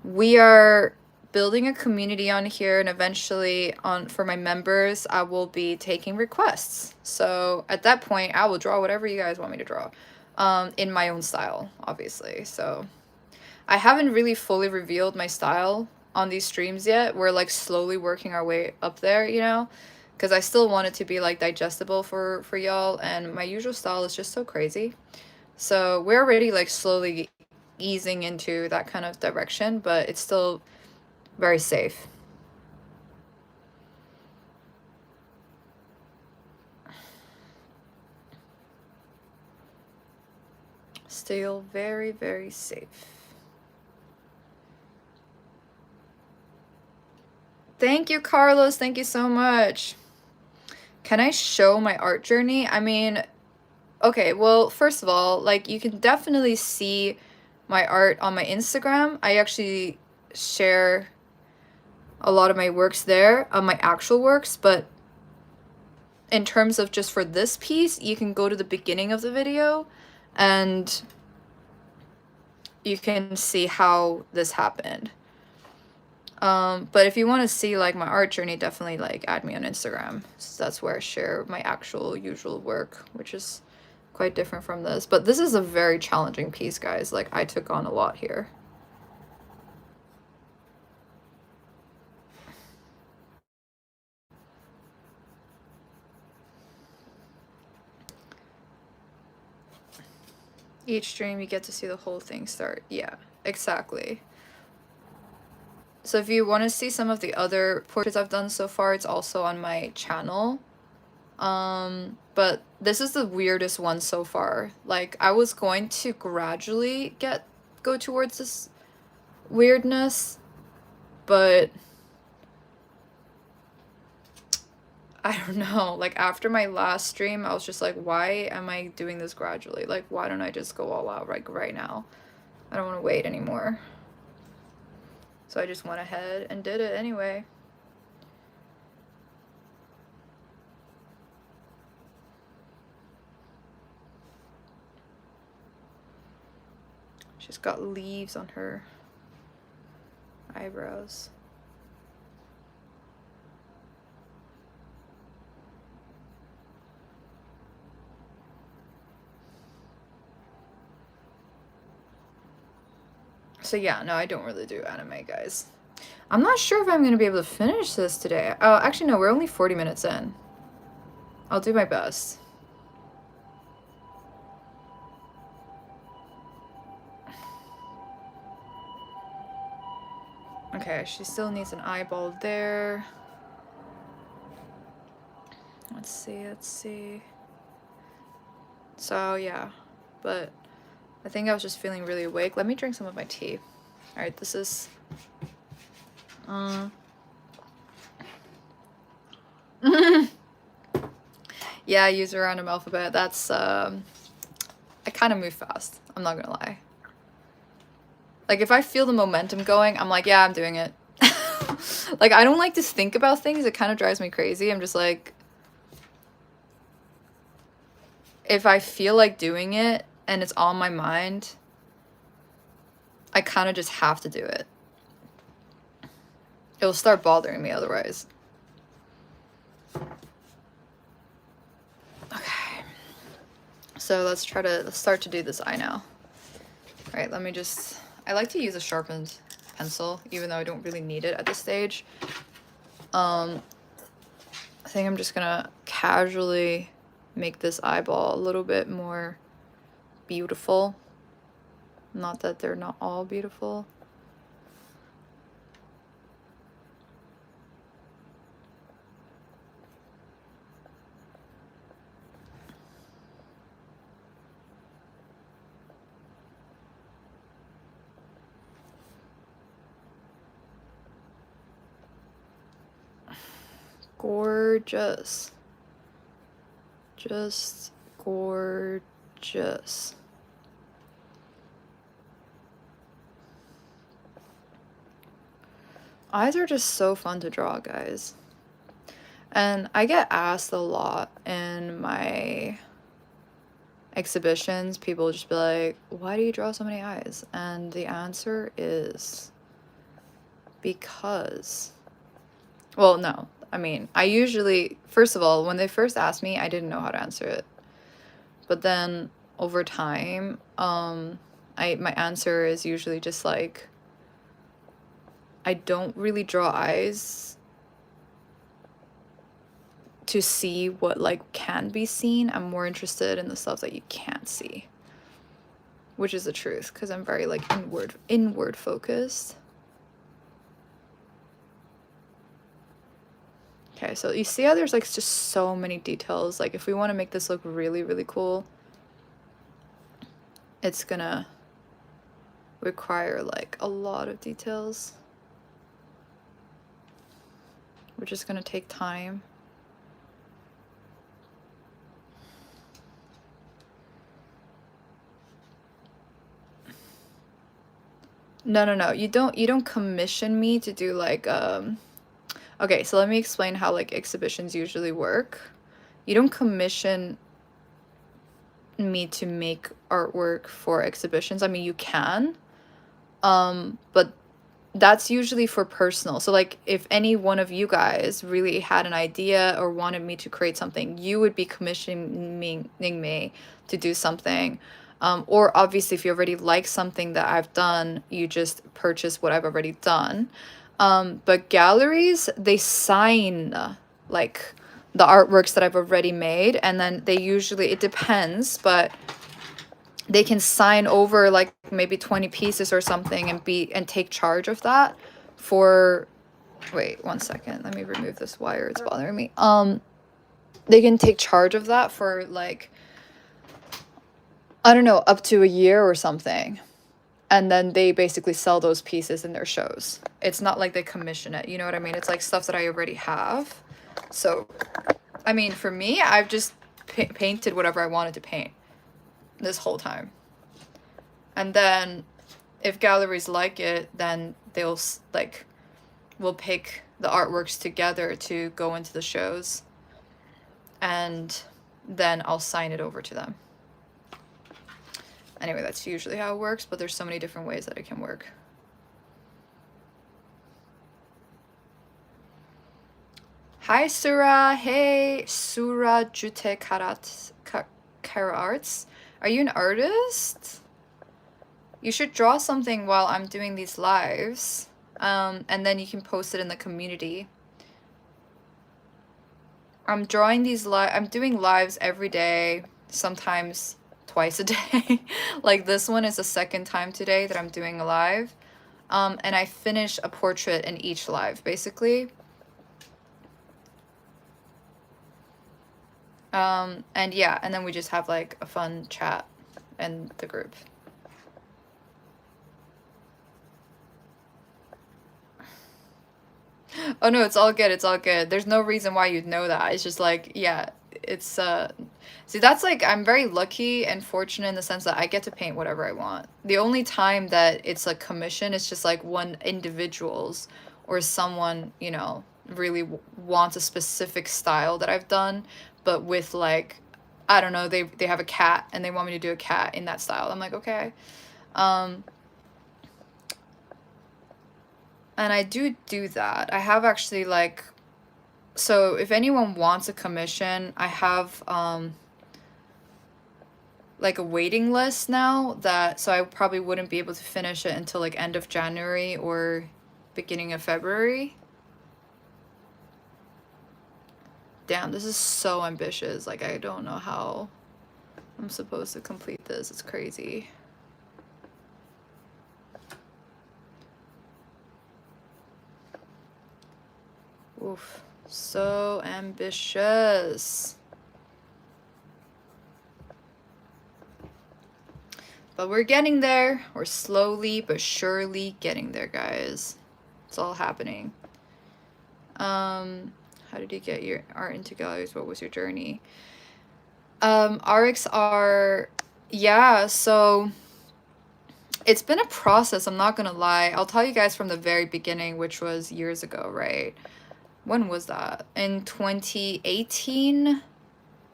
we are building a community on here, and eventually for my members, I will be taking requests. So at that point, I will draw whatever you guys want me to draw, in my own style, obviously. So I haven't really fully revealed my style on these streams yet. We're like slowly working our way up there, you know, because I still want it to be like digestible for y'all, and my usual style is just so crazy. So we're already like slowly easing into that kind of direction, but it's still very safe. Still very, very safe. Thank you, Carlos. Thank you so much. Can I show my art journey? I mean, okay, well, first of all, like, you can definitely see my art on my Instagram. I actually share a lot of my works there, my actual works, but in terms of just for this piece, you can go to the beginning of the video and you can see how this happened. But if you want to see like my art journey, definitely like add me on Instagram. So that's where I share my actual usual work, which is quite different from this. But this is a very challenging piece, guys. Like, I took on a lot here. Each stream you get to see the whole thing start. Yeah, exactly. So if you want to see some of the other portraits I've done so far, it's also on my channel. But this is the weirdest one so far. Like, I was going to gradually go towards this weirdness, but I don't know. Like, after my last stream, I was just like, why am I doing this gradually? Like, why don't I just go all out like right now? I don't want to wait anymore. So I just went ahead and did it anyway. She's got leaves on her eyebrows. So yeah, no, I don't really do anime, guys. I'm not sure if I'm going to be able to finish this today. Oh, actually, no, we're only 40 minutes in. I'll do my best. Okay, she still needs an eyeball there. Let's see. So, yeah. But I think I was just feeling really awake. Let me drink some of my tea. Alright, this is... Yeah, use a random alphabet. That's, I kind of move fast. I'm not gonna lie. Like, if I feel the momentum going, I'm like, yeah, I'm doing it. Like, I don't like to think about things. It kind of drives me crazy. I'm just like... If I feel like doing it, and it's on my mind, I kind of just have to do it. It'll start bothering me otherwise. Okay. So let's start to do this eye now. Alright, let me just... I like to use a sharpened pencil, even though I don't really need it at this stage. I think I'm just gonna casually make this eyeball a little bit more beautiful. Not that they're not all beautiful. Gorgeous. Just gorgeous. Eyes are just so fun to draw, guys. And I get asked a lot in my exhibitions. People just be like, why do you draw so many eyes? And the answer is because... Well, no. I mean, I usually... First of all, when they first asked me, I didn't know how to answer it. But then, over time, my answer is usually just like... I don't really draw eyes to see what, like, can be seen. I'm more interested in the stuff that you can't see. Which is the truth, because I'm very, like, inward focused. Okay, so you see how there's, like, just so many details. Like, if we want to make this look really, really cool, it's gonna require, like, a lot of details. Which is gonna take time. No. You don't commission me to do, like, okay, so let me explain how, like, exhibitions usually work. You don't commission me to make artwork for exhibitions. I mean, you can, but that's usually for personal. So, like, if any one of you guys really had an idea or wanted me to create something, you would be commissioning me to do something. Or obviously, if you already like something that I've done, you just purchase what I've already done. But galleries, they sign, like, the artworks that I've already made, and then they usually, it depends, but they can sign over, like, maybe 20 pieces or something and take charge of that for... Wait, 1 second. Let me remove this wire. It's bothering me. they can take charge of that for like, I don't know, up to a year or something. And then they basically sell those pieces in their shows. It's not like they commission it, you know what I mean? It's like stuff that I already have. So, I mean, for me, I've just painted whatever I wanted to paint this whole time. And then if galleries like it, then they'll like, we'll pick the artworks together to go into the shows. And then I'll sign it over to them. Anyway, that's usually how it works, but there's so many different ways that it can work. Hi, Sura. Hey, Sura Jute Kara Arts. Are you an artist? You should draw something while I'm doing these lives. And then you can post it in the community. I'm drawing these I'm doing lives every day, sometimes twice a day. Like this one is the second time today that I'm doing a live. And I finish a portrait in each live, basically. And yeah, and then we just have like a fun chat in the group. Oh no, it's all good, it's all good. There's no reason why you'd know that. It's just like, yeah, it's see, that's like, I'm very lucky and fortunate in the sense that I get to paint whatever I want. The only time that it's a commission is just like when individuals or someone, you know, really wants a specific style that I've done, but with like, I don't know, they have a cat and they want me to do a cat in that style. I'm like, okay. And I do that. I have actually like, so if anyone wants a commission, I have like a waiting list now that, so I probably wouldn't be able to finish it until like end of January or beginning of February. Damn, this is so ambitious. Like, I don't know how I'm supposed to complete this. It's crazy. Oof, so ambitious. But we're getting there. We're slowly but surely getting there, guys. It's all happening. How did you get your art into galleries? What was your journey? RX are, yeah, so it's been a process, I'm not gonna lie. I'll tell you guys from the very beginning, which was years ago, right? When was that? In 2018?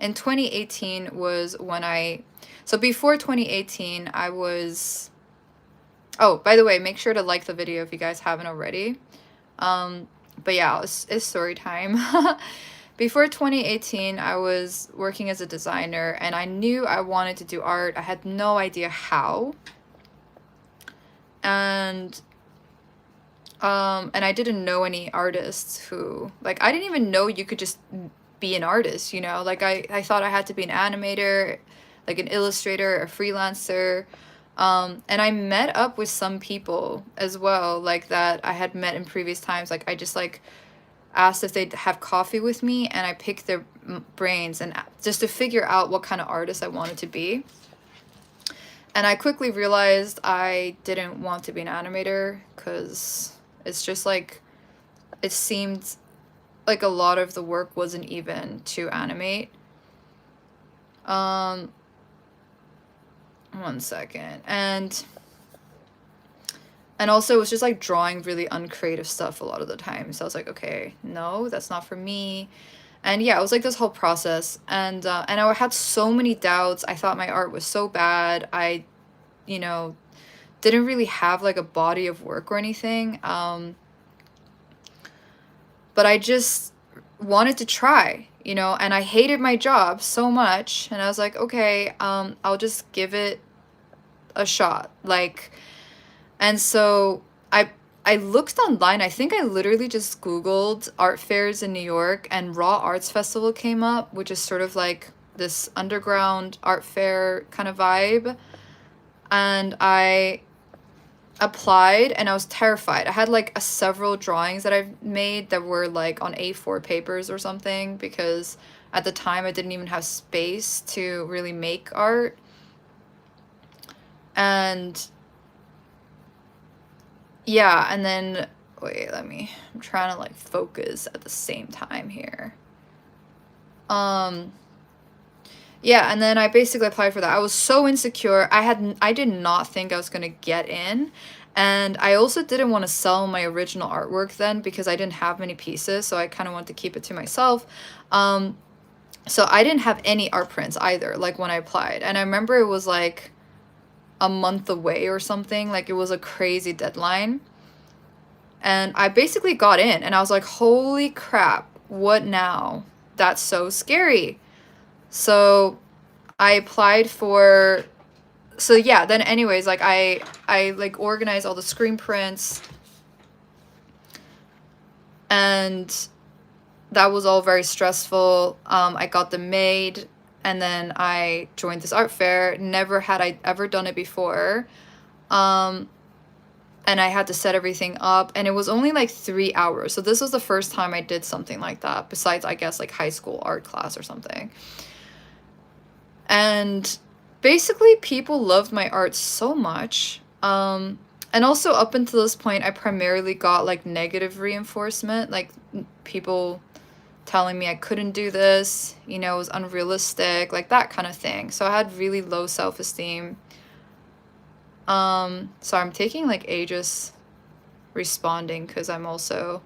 In 2018 was when so before 2018, I was, oh, by the way, make sure to like the video if you guys haven't already. But yeah, it's story time. Before 2018, I was working as a designer and I knew I wanted to do art. I had no idea how. And I didn't know any artists who, like, I didn't even know you could just be an artist, you know? Like, I thought I had to be an animator, like an illustrator, a freelancer. And I met up with some people as well, like that I had met in previous times. Like, I just, like, asked if they'd have coffee with me, and I picked their brains and just to figure out what kind of artist I wanted to be. And I quickly realized I didn't want to be an animator because it's just like, it seemed like a lot of the work wasn't even to animate. One second. And also it was just like drawing really uncreative stuff a lot of the time. So I was like, okay, no, that's not for me. And yeah, it was like this whole process. And I had so many doubts. I thought my art was so bad. I, you know, didn't really have like a body of work or anything. But I just wanted to try, you know, and I hated my job so much. And I was like, okay, I'll just give it a shot. Like, and so I looked online. I think I literally just Googled art fairs in New York, and Raw Arts Festival came up, which is sort of like this underground art fair kind of vibe. And I applied and I was terrified. I had like several drawings that I've made that were like on A4 papers or something, because At the time, I didn't even have space to really make art. And yeah, and then, wait, I'm trying to like focus at the same time here. Yeah, and then I basically applied for that. I was so insecure. I did not think I was gonna get in. And I also didn't want to sell my original artwork then because I didn't have many pieces, so I kind of wanted to keep it to myself. So I didn't have any art prints either, like when I applied. And I remember it was like a month away or something, like it was a crazy deadline. And I basically got in and I was like, holy crap, what now? That's so scary. So I applied for, so yeah, then anyways, like I like organized all the screen prints, and that was all very stressful. I got them made, and then I joined this art fair. Never had I ever done it before. And I had to set everything up, and it was only like 3 hours. So this was the first time I did something like that, besides I guess like high school art class or something. And basically people loved my art so much. And also up until this point, I primarily got like negative reinforcement, like people telling me I couldn't do this, you know, it was unrealistic, like that kind of thing. So I had really low self-esteem. So I'm taking like ages responding because I'm also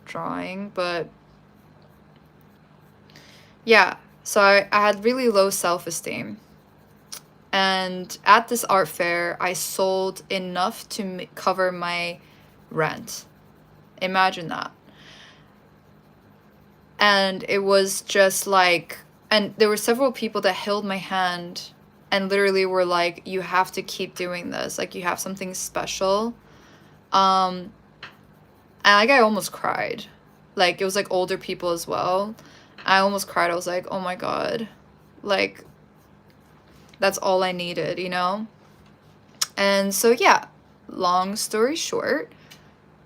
drawing, but yeah, so I had really low self-esteem. And at this art fair, I sold enough to cover my rent. Imagine that. And it was just like, and there were several people that held my hand and literally were like, you have to keep doing this, like you have something special. And like I almost cried. Like it was like older people as well. I almost cried. I was like, oh my god, like that's all I needed, you know? And so yeah, long story short,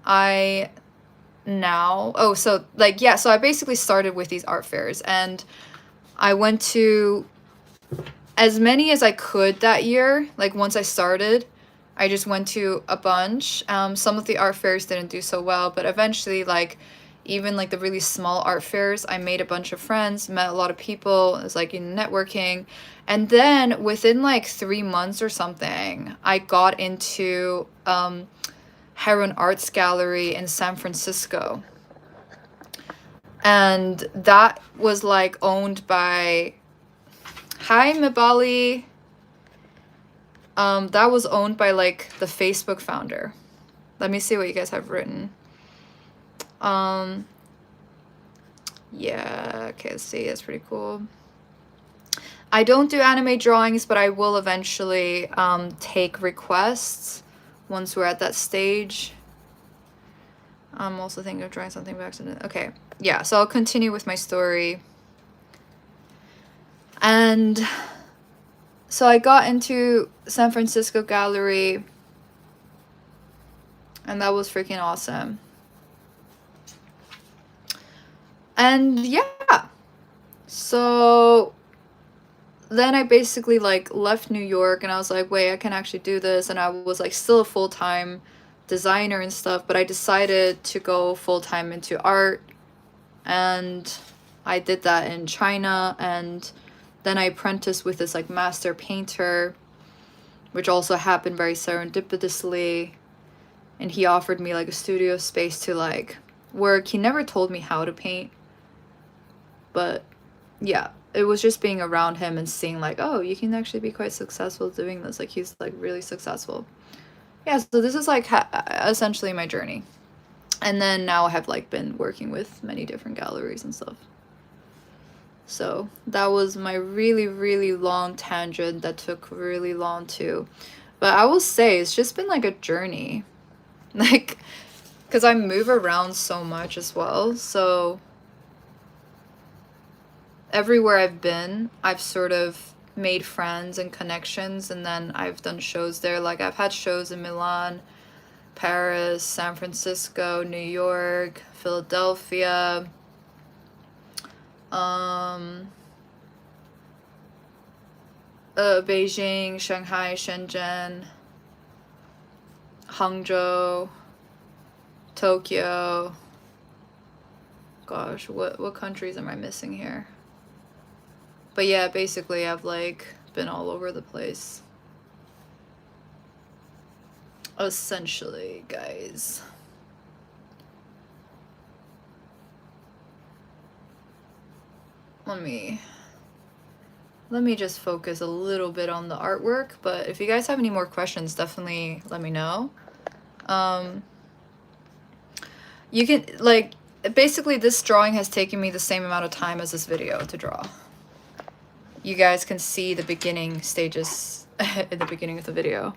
so I basically started with these art fairs, and I went to as many as I could that year. Like once I started, I just went to a bunch. Some of the art fairs didn't do so well, but eventually, like even like the really small art fairs, I made a bunch of friends, met a lot of people. It was like in networking. And then within like 3 months or something, I got into Heron Arts Gallery in San Francisco. And that was like owned by, hi Mibali. That was owned by like the Facebook founder. Let me see what you guys have written. Yeah, okay, let's see, that's pretty cool. I don't do anime drawings, but I will eventually take requests once we're at that stage. I'm also thinking of drawing something by accident. Okay, yeah, so I'll continue with my story. And so I got into San Francisco Gallery, and that was freaking awesome. And yeah, so then I basically like left New York, and I was like, wait, I can actually do this. And I was like still a full-time designer and stuff, but I decided to go full-time into art, and I did that in China. And then I apprenticed with this like master painter, which also happened very serendipitously, and he offered me like a studio space to like work. He never told me how to paint, but yeah, it was just being around him and seeing like, oh, you can actually be quite successful doing this. Like he's like really successful. Yeah, so this is like essentially my journey. And then now I have like been working with many different galleries and stuff. So that was my really, really long tangent that took really long too. But I will say it's just been like a journey. Like, because I move around so much as well. So everywhere I've been, I've sort of made friends and connections, and then I've done shows there. Like I've had shows in Milan, Paris, San Francisco, New York, Philadelphia, Beijing, Shanghai, Shenzhen, Hangzhou, Tokyo. Gosh, what countries am I missing here? But yeah, basically I've like been all over the place. Essentially, guys. Let me just focus a little bit on the artwork, but if you guys have any more questions, definitely let me know. You can, like, basically this drawing has taken me the same amount of time as this video to draw. You guys can see the beginning stages in the beginning of the video.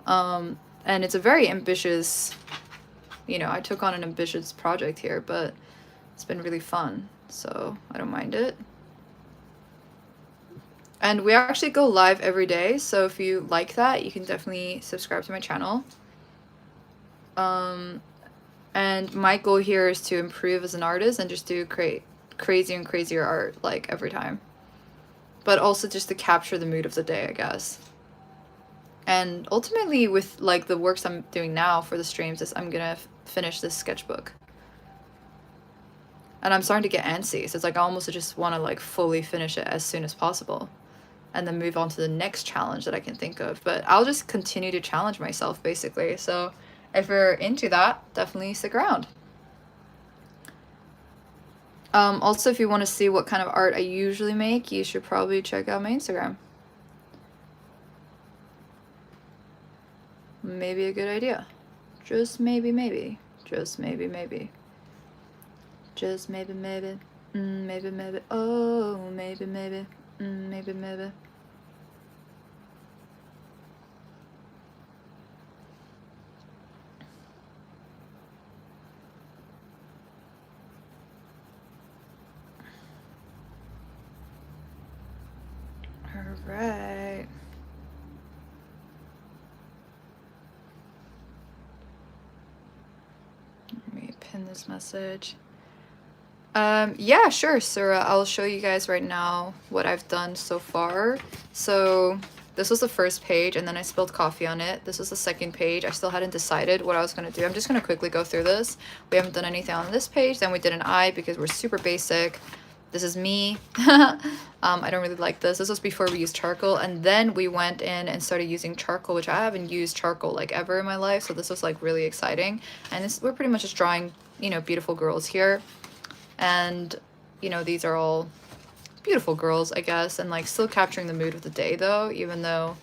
And it's a very ambitious, you know, I took on an ambitious project here, but it's been really fun, so I don't mind it. And we actually go live every day, so if you like that, you can definitely subscribe to my channel. And my goal here is to improve as an artist and just do crazier and crazier art, like, every time. But also just to capture the mood of the day, I guess. And ultimately, with, like, the works I'm doing now for the streams, is I'm gonna finish this sketchbook. And I'm starting to get antsy, so it's like I almost just want to, like, fully finish it as soon as possible. And then move on to the next challenge that I can think of. But I'll just continue to challenge myself, basically. So if you're into that, definitely stick around. Also, if you want to see what kind of art I usually make, you should probably check out my Instagram. Maybe a good idea. Just maybe, maybe. Just maybe, maybe. Just maybe, maybe. Maybe, maybe. Oh, maybe, maybe. Maybe, maybe. All right. Let me pin this message. Yeah, sure, Surreal. I'll show you guys right now what I've done so far. So this was the first page, and then I spilled coffee on it. This was the second page. I still hadn't decided what I was going to do. I'm just going to quickly go through this. We haven't done anything on this page. Then we did an eye because we're super basic. This is me. I don't really like this. This was before we used charcoal, and then we went in and started using charcoal, which I haven't used charcoal like ever in my life. So this was like really exciting. And this, we're pretty much just drawing, you know, beautiful girls here. And, you know, these are all beautiful girls, I guess, and like still capturing the mood of the day though, even though,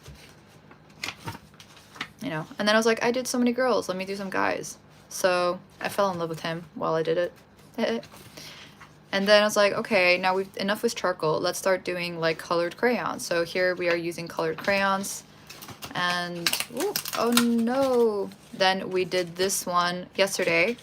you know. And then I was like, I did so many girls, let me do some guys. So I fell in love with him while I did it. And then I was like, okay, now we've enough with charcoal, let's start doing like colored crayons. So here we are using colored crayons. And oh no, then we did this one yesterday.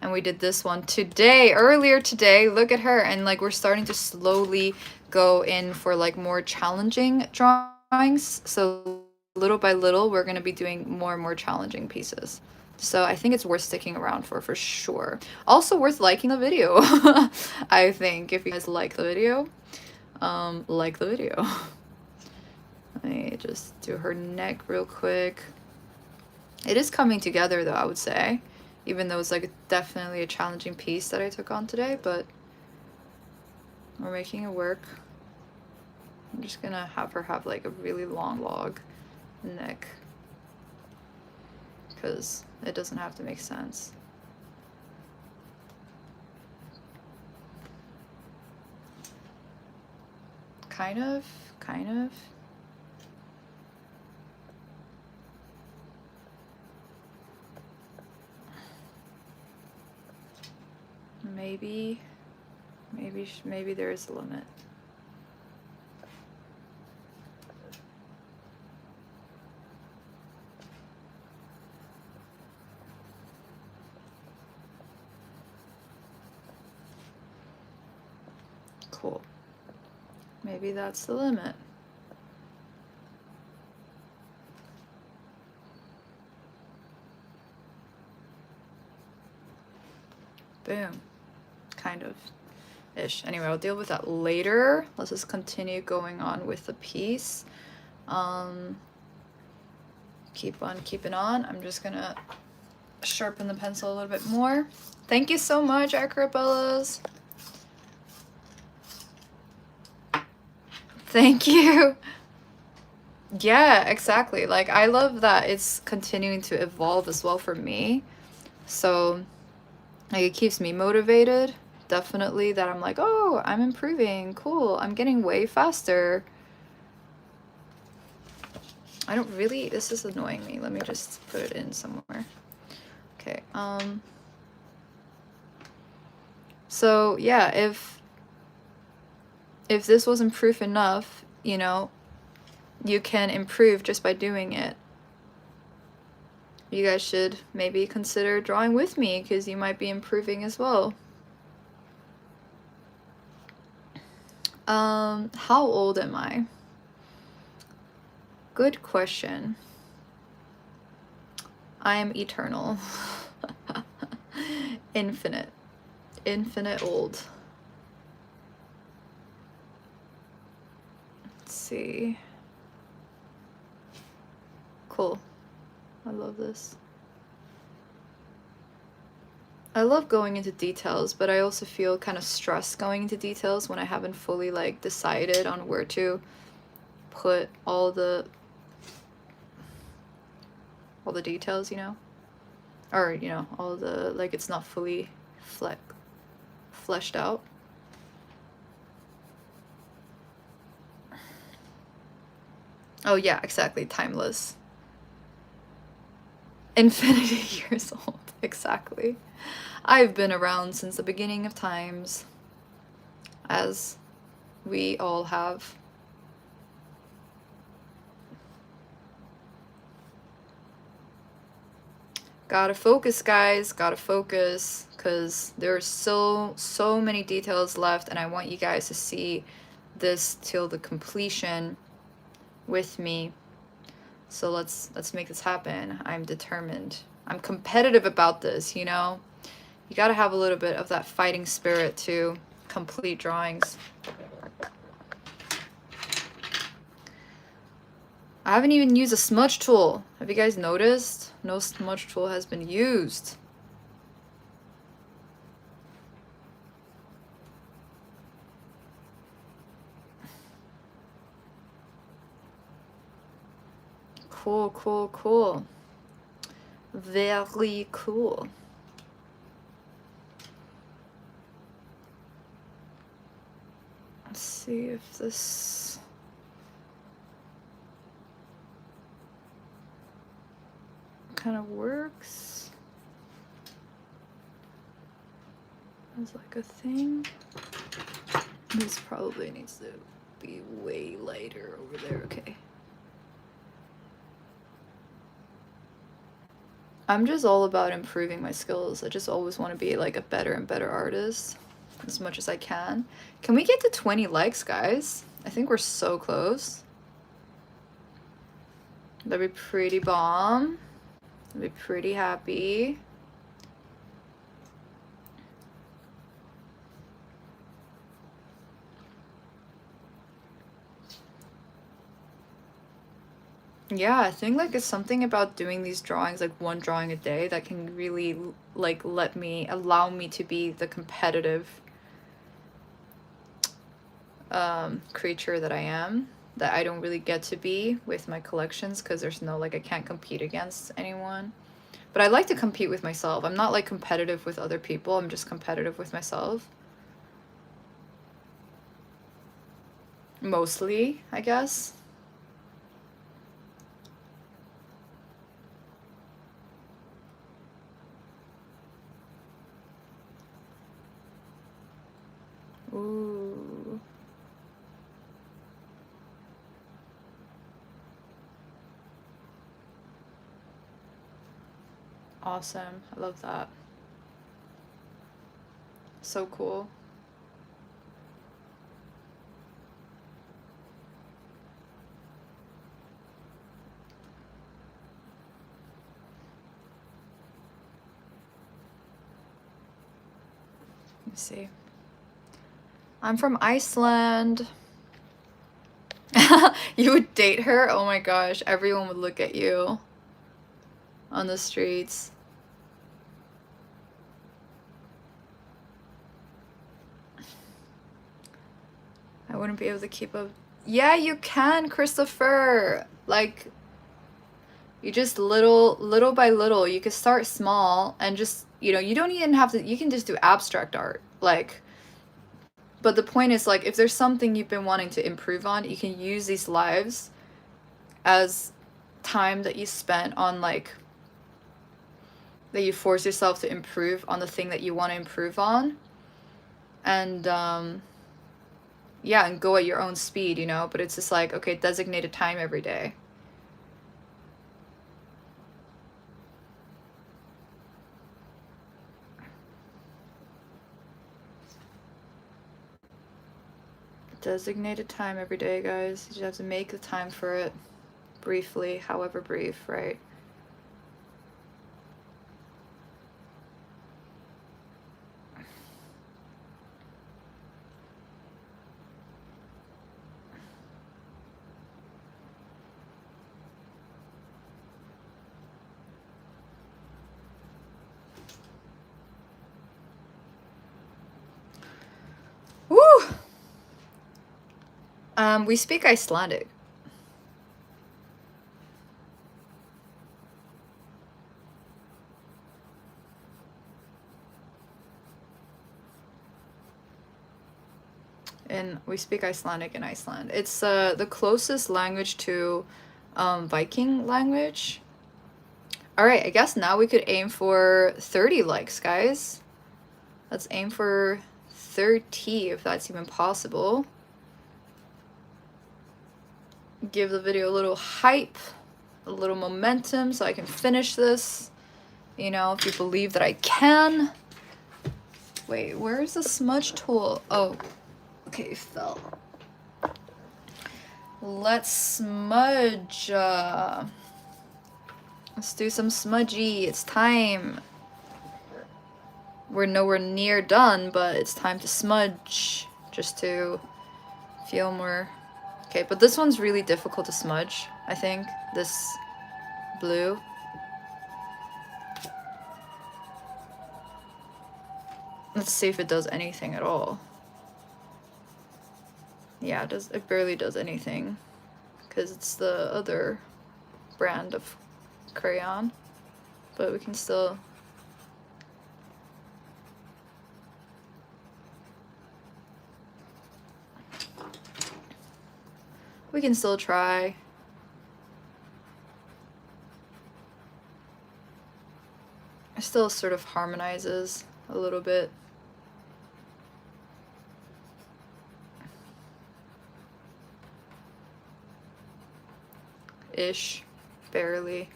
And we did this one today, earlier today. Look at her. And like we're starting to slowly go in for like more challenging drawings. So little by little, we're going to be doing more and more challenging pieces. So I think it's worth sticking around for sure. Also worth liking the video. I think if you guys like the video, like the video. Let me just do her neck real quick. It is coming together though, I would say. Even though it's like definitely a challenging piece that I took on today, but we're making it work. I'm just gonna have her have like a really long log neck because it doesn't have to make sense. Kind of. Maybe there is a limit. Cool. Maybe that's the limit. Boom. Kind of. ish. Anyway, I'll deal with that later. Let's just continue going on with the piece. Keep on keeping on. I'm just gonna sharpen the pencil a little bit more. Thank you so much, Acrobellas. Thank you. Yeah, exactly. Like, I love that it's continuing to evolve as well for me. So, like, it keeps me motivated. Definitely that I'm like, oh, I'm improving. Cool. I'm getting way faster. I don't really, this is annoying me. Let me just put it in somewhere. Okay. So yeah, if this wasn't proof enough, you know, you can improve just by doing it. You guys should maybe consider drawing with me because you might be improving as well. How old am I? Good question. I am eternal. Infinite. Infinite old. Let's see. Cool. I love this. I love going into details, but I also feel kind of stressed going into details when I haven't fully like decided on where to put all the details, you know? Or, you know, all the, like, it's not fully fleshed out. Oh yeah, exactly, timeless. Infinity years old, exactly. I've been around since the beginning of times, as we all have. Gotta focus, guys, gotta focus, because there's so many details left, and I want you guys to see this till the completion with me. So let's make this happen. I'm determined. I'm competitive about this, you know? You gotta have a little bit of that fighting spirit to complete drawings. I haven't even used a smudge tool. Have you guys noticed? No smudge tool has been used. Cool, cool, cool. Very cool. Let's see if this... kind of works as like a thing. This probably needs to be way lighter over there. Okay. I'm just all about improving my skills. I just always want to be like a better and better artist as much as I can. Can we get to 20 likes, guys? I think we're so close. That'd be pretty bomb. I'd be pretty happy. Yeah, I think like it's something about doing these drawings, like one drawing a day, that can really like allow me to be the competitive creature that I am, that I don't really get to be with my collections because there's no, like, I can't compete against anyone. But I like to compete with myself. I'm not like competitive with other people, I'm just competitive with myself. Mostly, I guess. Ooh. Awesome. I love that. So cool. Let me see. I'm from Iceland. You would date her? Oh my gosh, everyone would look at you on the streets. I wouldn't be able to keep up. Yeah, you can, Christopher. Like, you just little by little, you could start small and just, you know, you don't even have to, you can just do abstract art. Like, but the point is, like, if there's something you've been wanting to improve on, you can use these lives as time that you spent on, like, that you force yourself to improve on the thing that you want to improve on. And, yeah, and go at your own speed, you know? But it's just like, okay, designated time every day. Designated time every day, guys. You just have to make the time for it. Briefly, however brief, right? Woo! We speak Icelandic. And we speak Icelandic in Iceland. It's the closest language to Viking language. All right, I guess now we could aim for 30 likes, guys. Let's aim for 30 if that's even possible. Give the video a little hype, a little momentum so I can finish this. You know, if you believe that I can. Wait, where's the smudge tool? Oh, okay, fell. Let's smudge. Let's do some smudgy. It's time. We're nowhere near done, but it's time to smudge just to feel more. Okay, but this one's really difficult to smudge, I think. This blue. Let's see if it does anything at all. Yeah, it barely does anything because it's the other brand of crayon, but we can still. We can still try. It still sort of harmonizes a little bit. Ish, barely.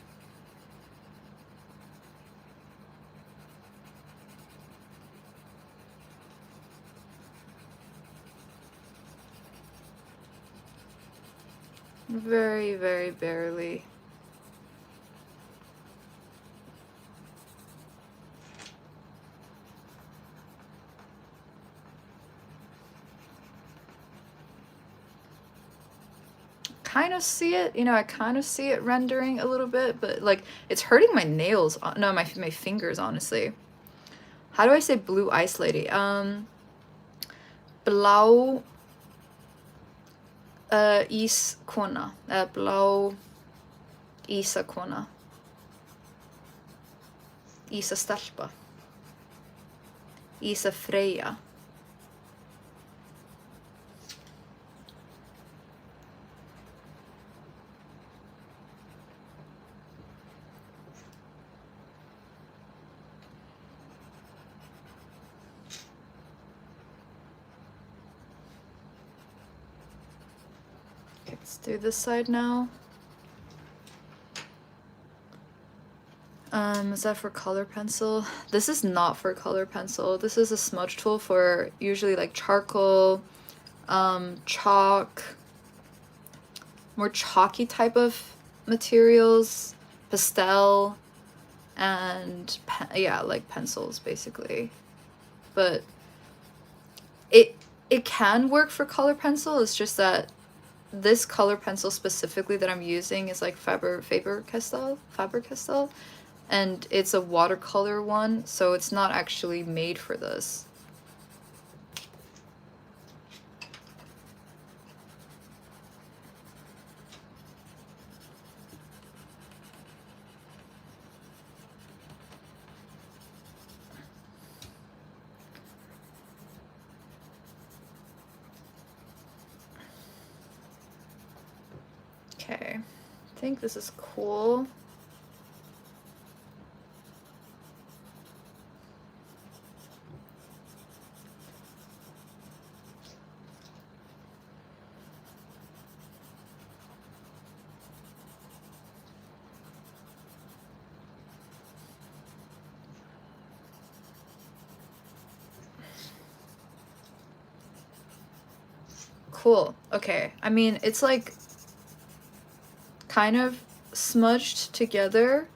Very, very barely. Kind of see it, you know, I kind of see it rendering a little bit, but like it's hurting my nails, no, my fingers, honestly. How do I say blue ice lady? Blau iskona. Blau ísakona. Ísastelpa. Ísafreyja. Let's do this side now. Is that for color pencil? This is not for color pencil. This is a smudge tool for usually like charcoal, chalk, more chalky type of materials, pastel, and yeah, like pencils basically. But It can work for color pencil, it's just that this color pencil specifically that I'm using is like Faber-Castell, and it's a watercolor one, so it's not actually made for this. Okay, I think this is cool. Cool. Okay. I mean, it's like kind of smudged together,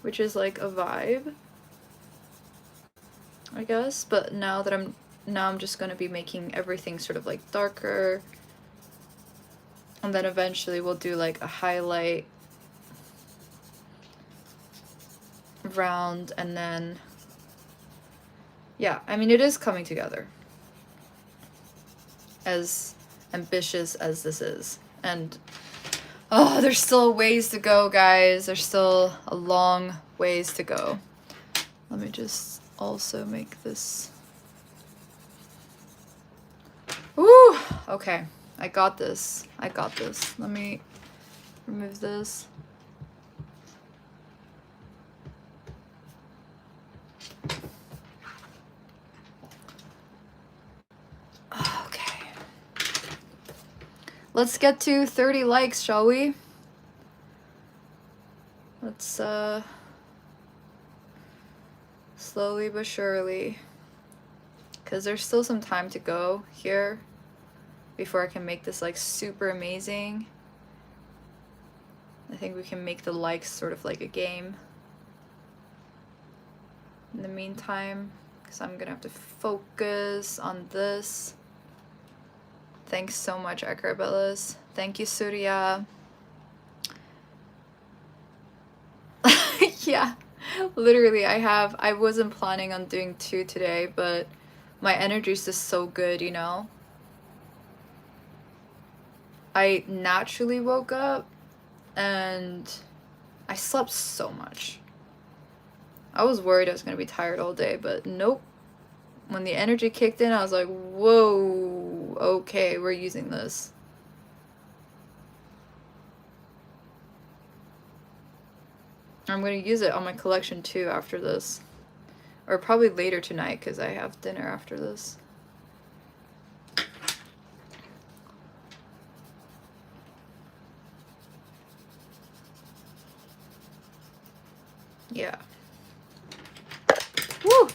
which is like a vibe, I guess. But now I'm just gonna be making everything sort of like darker, and then eventually we'll do like a highlight round, and then yeah, I mean, it is coming together, as ambitious as this is. And oh, there's still ways to go, guys. There's still a long ways to go. Let me just also make this. Ooh, okay. I got this. I got this. Let me remove this. Okay. Let's get to 30 likes, shall we? Let's, slowly but surely. Because there's still some time to go here before I can make this, like, super amazing. I think we can make the likes sort of like a game. In the meantime, because I'm gonna have to focus on this. Thanks so much, Akrabellas. Thank you, Surya. Yeah, literally, I wasn't planning on doing 2 today, but my energy is just so good, you know? I naturally woke up and I slept so much. I was worried I was gonna be tired all day, but nope. When the energy kicked in, I was like, whoa, okay, we're using this. I'm gonna use it on my collection too after this. Or probably later tonight, because I have dinner after this. Yeah. Woo!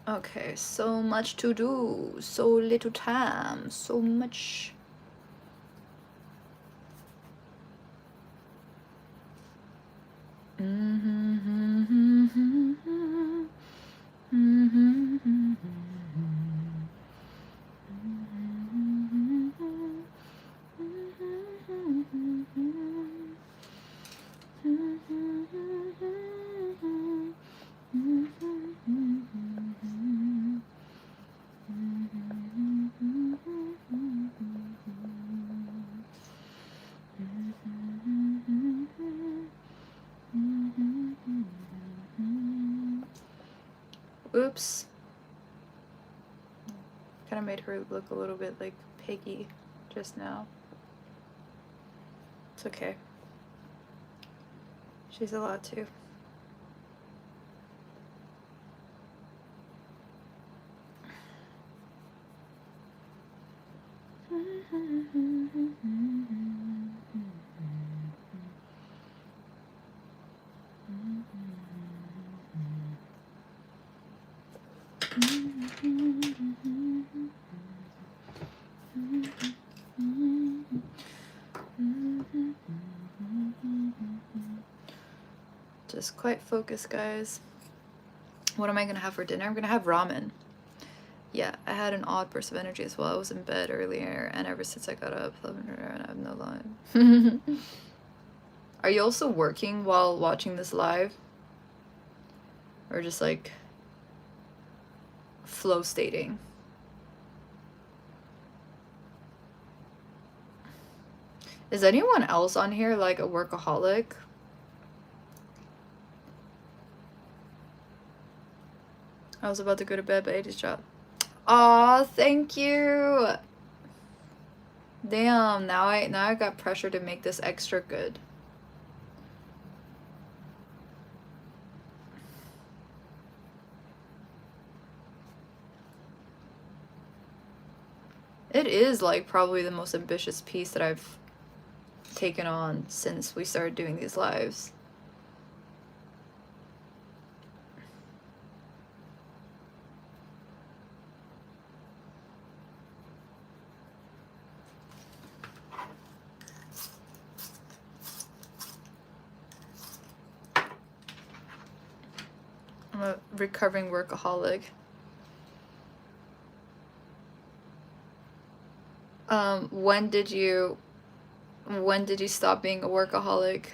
Okay, so much to do, so little time, so much. Oops. Kind of made her look a little bit like Piggy just now. It's okay. She's a lot too. Just quite focused, guys. What am I gonna have for dinner? I'm gonna have ramen. Yeah, I had an odd burst of energy as well. I was in bed earlier, and ever since I got up, and I have no line. Are you also working while watching this live? Or just like flow stating? Is anyone else on here like a workaholic? I was about to go to bed, but Eirdís dropped. Aw, thank you. Damn, now I got pressure to make this extra good. It is like probably the most ambitious piece that I've taken on since we started doing these lives. I'm a recovering workaholic. When did you stop being a workaholic?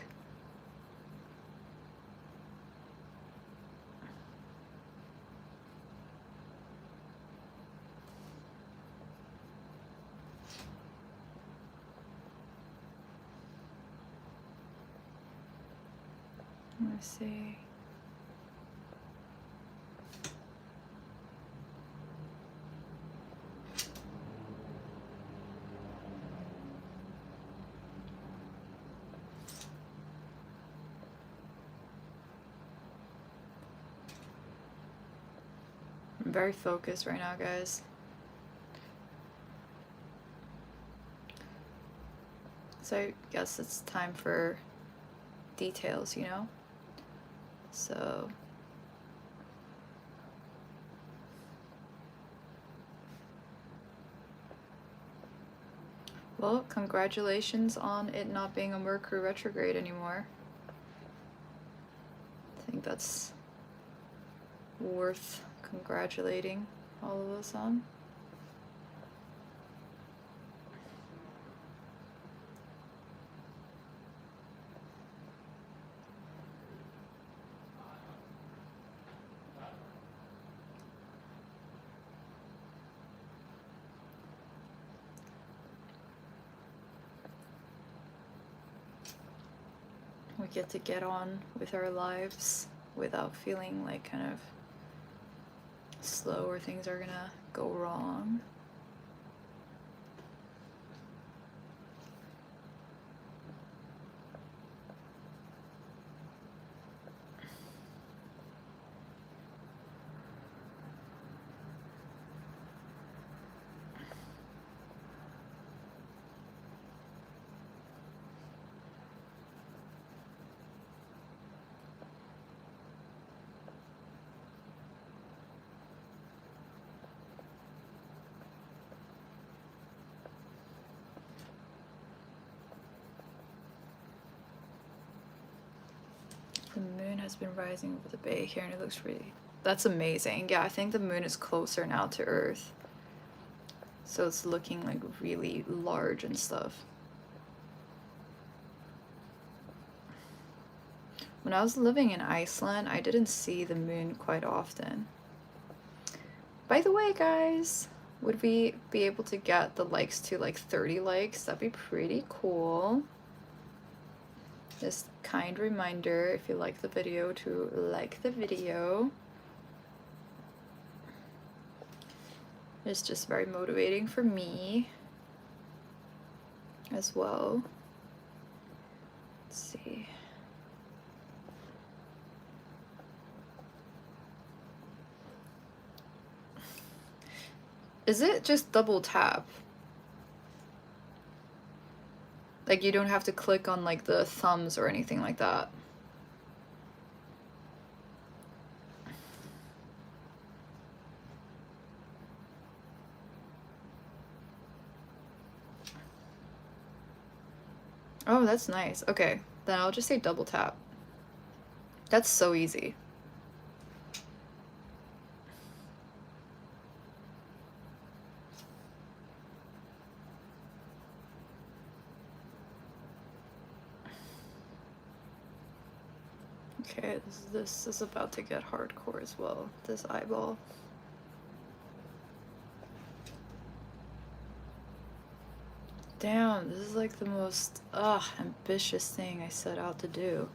Let's see. I'm very focused right now, guys. So I guess it's time for details, you know? So well, congratulations on it not being a Mercury retrograde anymore. I think that's worth congratulating all of us on. We get to get on with our lives without feeling like kind of slow or things are gonna go wrong. The moon has been rising over the bay here and it looks really... That's amazing. Yeah, I think the moon is closer now to Earth. So it's looking like really large and stuff. When I was living in Iceland, I didn't see the moon quite often. By the way, guys, would we be able to get the likes to like 30 likes? That'd be pretty cool. Just kind reminder, if you like the video, to like the video. It's just very motivating for me as well. Let's see. Is it just double tap? Like you don't have to click on like the thumbs or anything like that? Oh, that's nice. Okay, then I'll just say double tap. That's so easy. Okay, this is about to get hardcore as well, this eyeball. Damn, this is like the most ambitious thing I set out to do.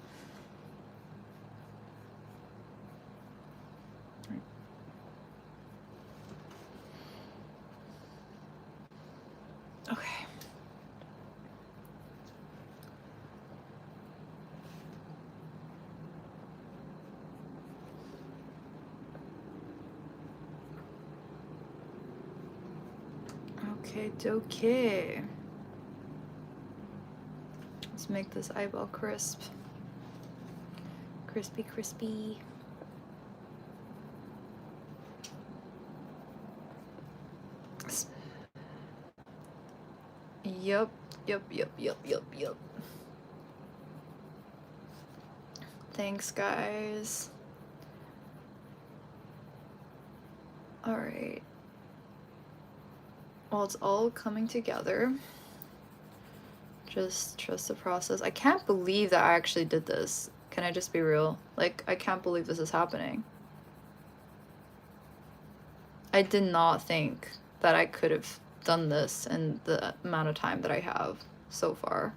Okay. Okay, dokie. Let's make this eyeball crisp. Crispy, crispy. Yup. Thanks, guys. Alright. Well, it's all coming together. Just trust the process. I can't believe that I actually did this. Can I just be real? Like, I can't believe this is happening. I did not think that I could have done this in the amount of time that I have so far.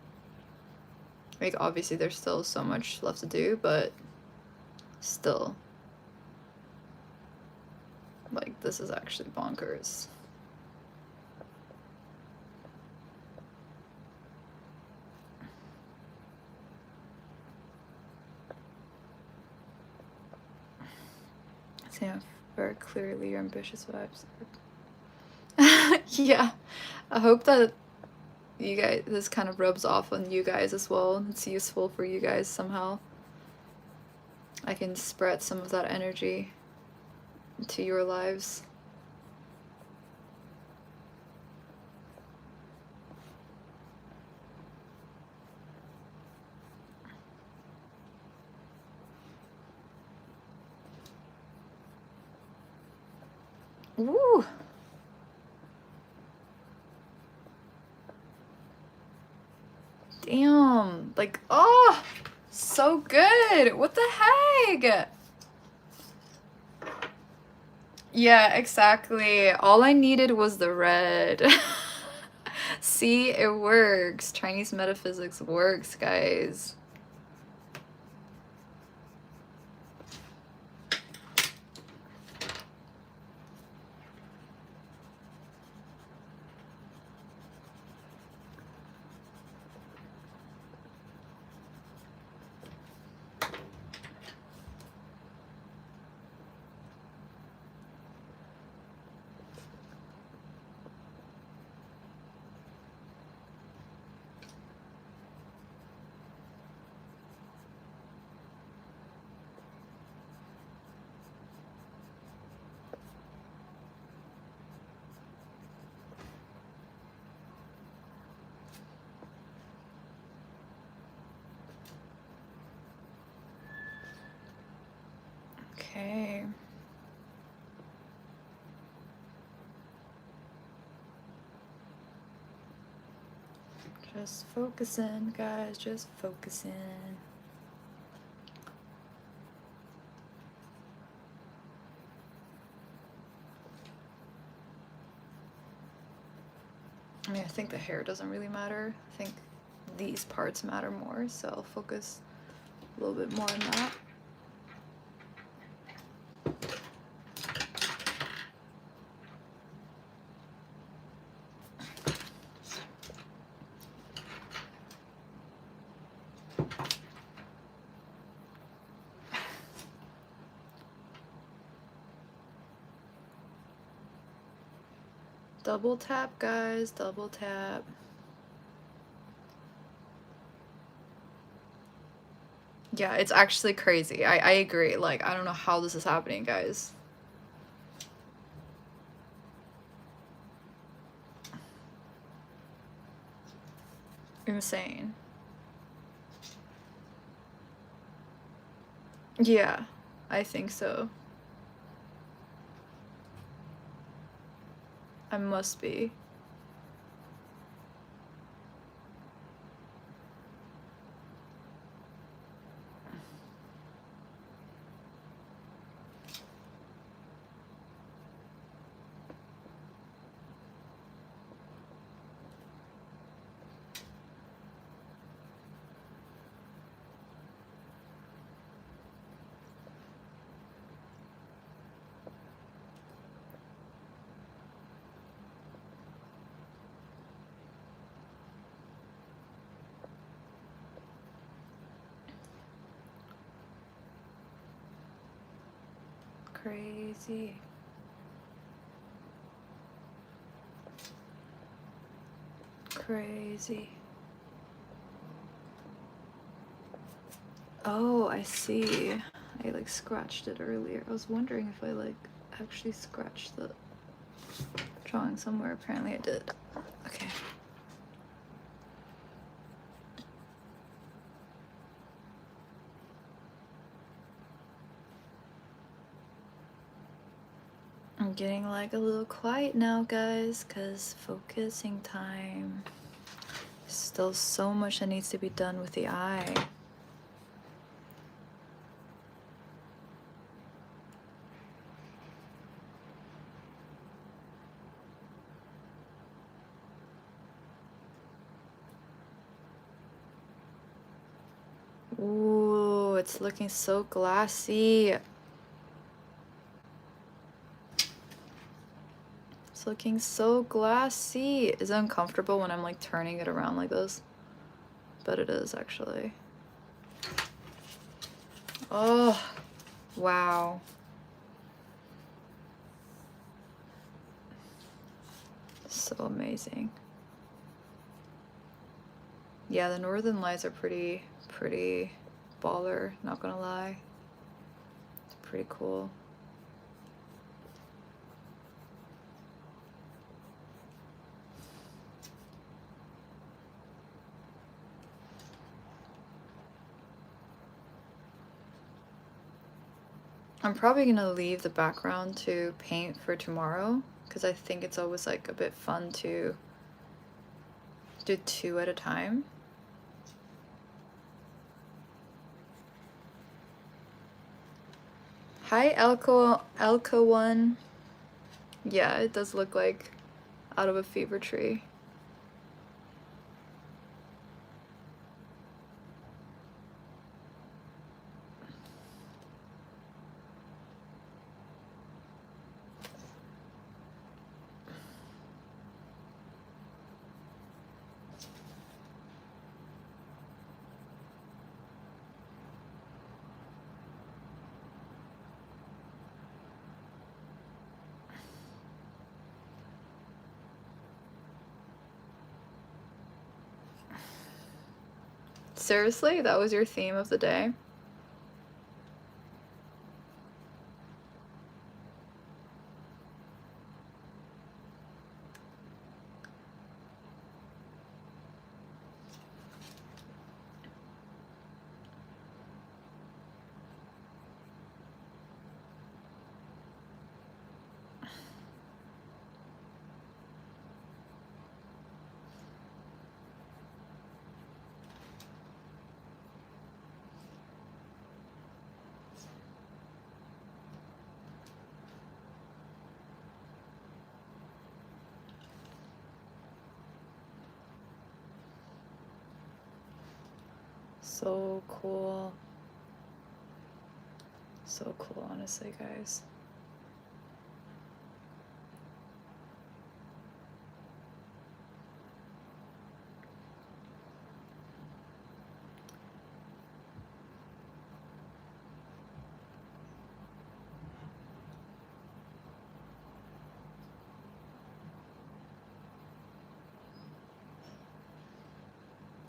Like, obviously there's still so much left to do, but still. Like, this is actually bonkers. Yeah, very clearly your ambitious vibes. Yeah, I hope that you guys, this kind of rubs off on you guys as well. It's useful for you guys somehow. I can spread some of that energy into your lives. Woo! Damn, like, oh, so good. What the heck? Yeah, exactly. All I needed was the red. See, it works. Chinese metaphysics works, guys. Okay. Just focusing, guys, just focusing. I mean, I think the hair doesn't really matter. I think these parts matter more, so I'll focus a little bit more on that. Double tap, guys, double tap. Yeah, it's actually crazy. I agree. Like, I don't know how this is happening, guys. Insane. Yeah, I think so. I must be. Crazy. Crazy. Oh, I see. I like scratched it earlier. I was wondering if I like actually scratched the drawing somewhere. Apparently I did. Okay. I'm getting like a little quiet now, guys, because focusing time. Still so much that needs to be done with the eye. Ooh, it's looking so glassy. It's looking so glassy. Is it uncomfortable when I'm like turning it around like this? But it is actually. Oh, wow. So amazing. Yeah, the northern lights are pretty baller, not gonna lie. It's pretty cool. I'm probably gonna leave the background to paint for tomorrow because I think it's always like a bit fun to do 2 at a time. Hi, Elko1. Yeah, it does look like out of a fever tree. Seriously? That was your theme of the day? So cool. So cool, honestly, guys.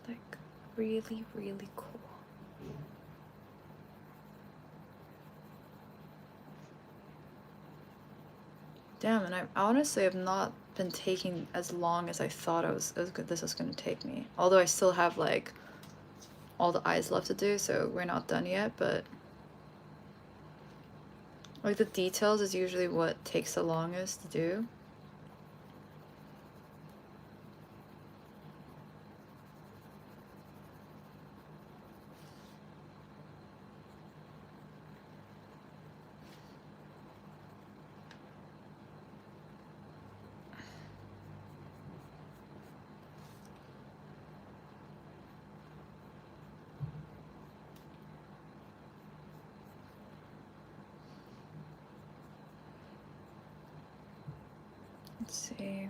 Like, really, really cool. Damn, and I honestly have not been taking as long as I thought this was gonna take me. Although I still have like all the eyes left to do, so we're not done yet, but like the details is usually what takes the longest to do. Let's see.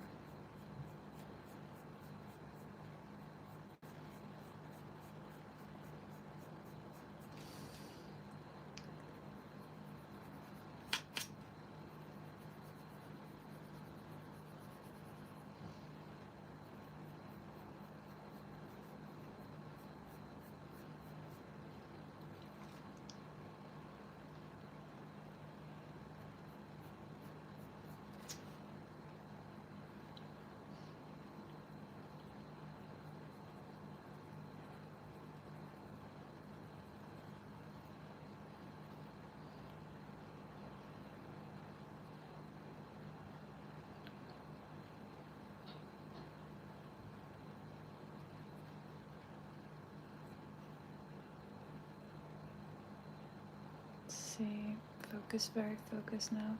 see. Focus, very focused now.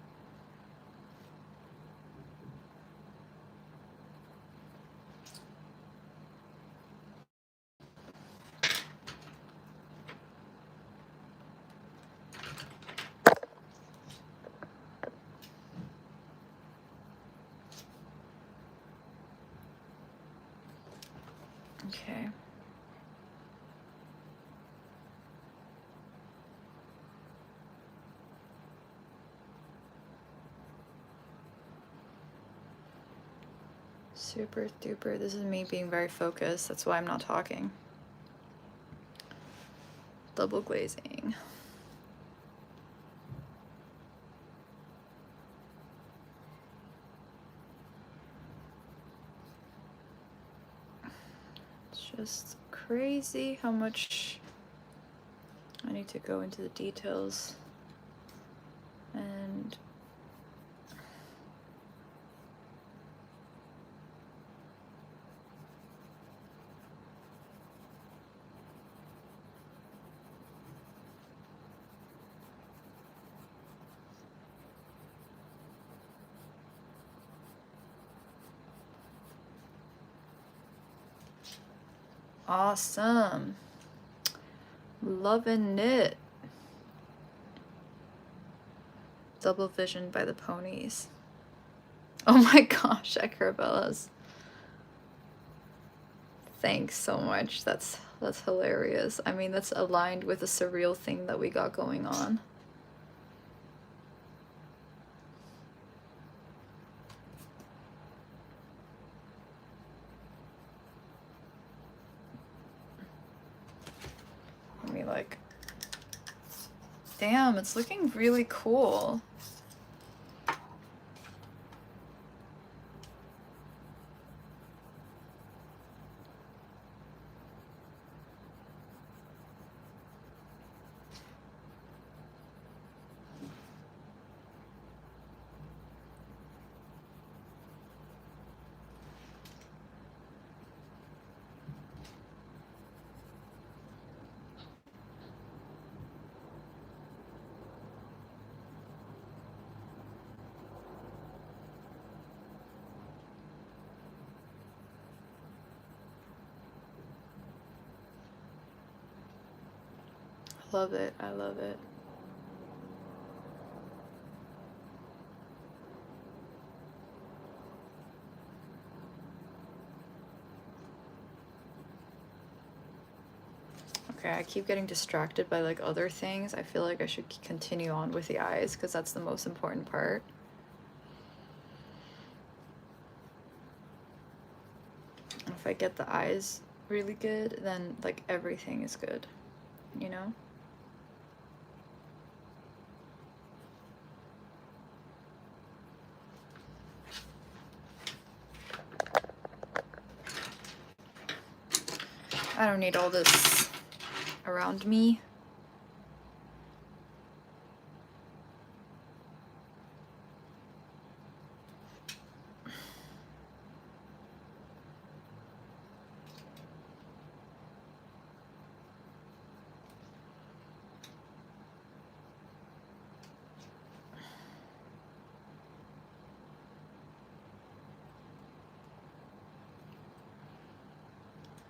Okay. Super duper. This is me being very focused. That's why I'm not talking. Double glazing. It's just crazy how much I need to go into the details. And awesome. Loving it. Double vision by the ponies. Oh my gosh, Acrobellas. Thanks so much. That's hilarious. I mean, that's aligned with the surreal thing that we got going on. Let me like, damn, it's looking really cool. Love it. I love it. Okay, I keep getting distracted by like other things. I feel like I should continue on with the eyes because that's the most important part. If I get the eyes really good, then like everything is good, you know? I don't need all this around me.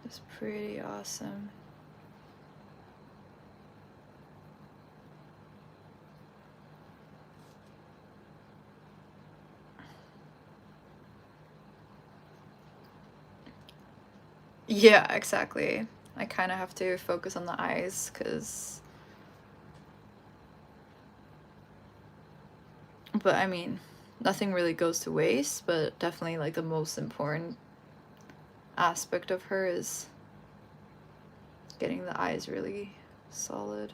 It's pretty awesome. Yeah, exactly. I kind of have to focus on the eyes because, but I mean, nothing really goes to waste, but definitely like the most important aspect of her is getting the eyes really solid.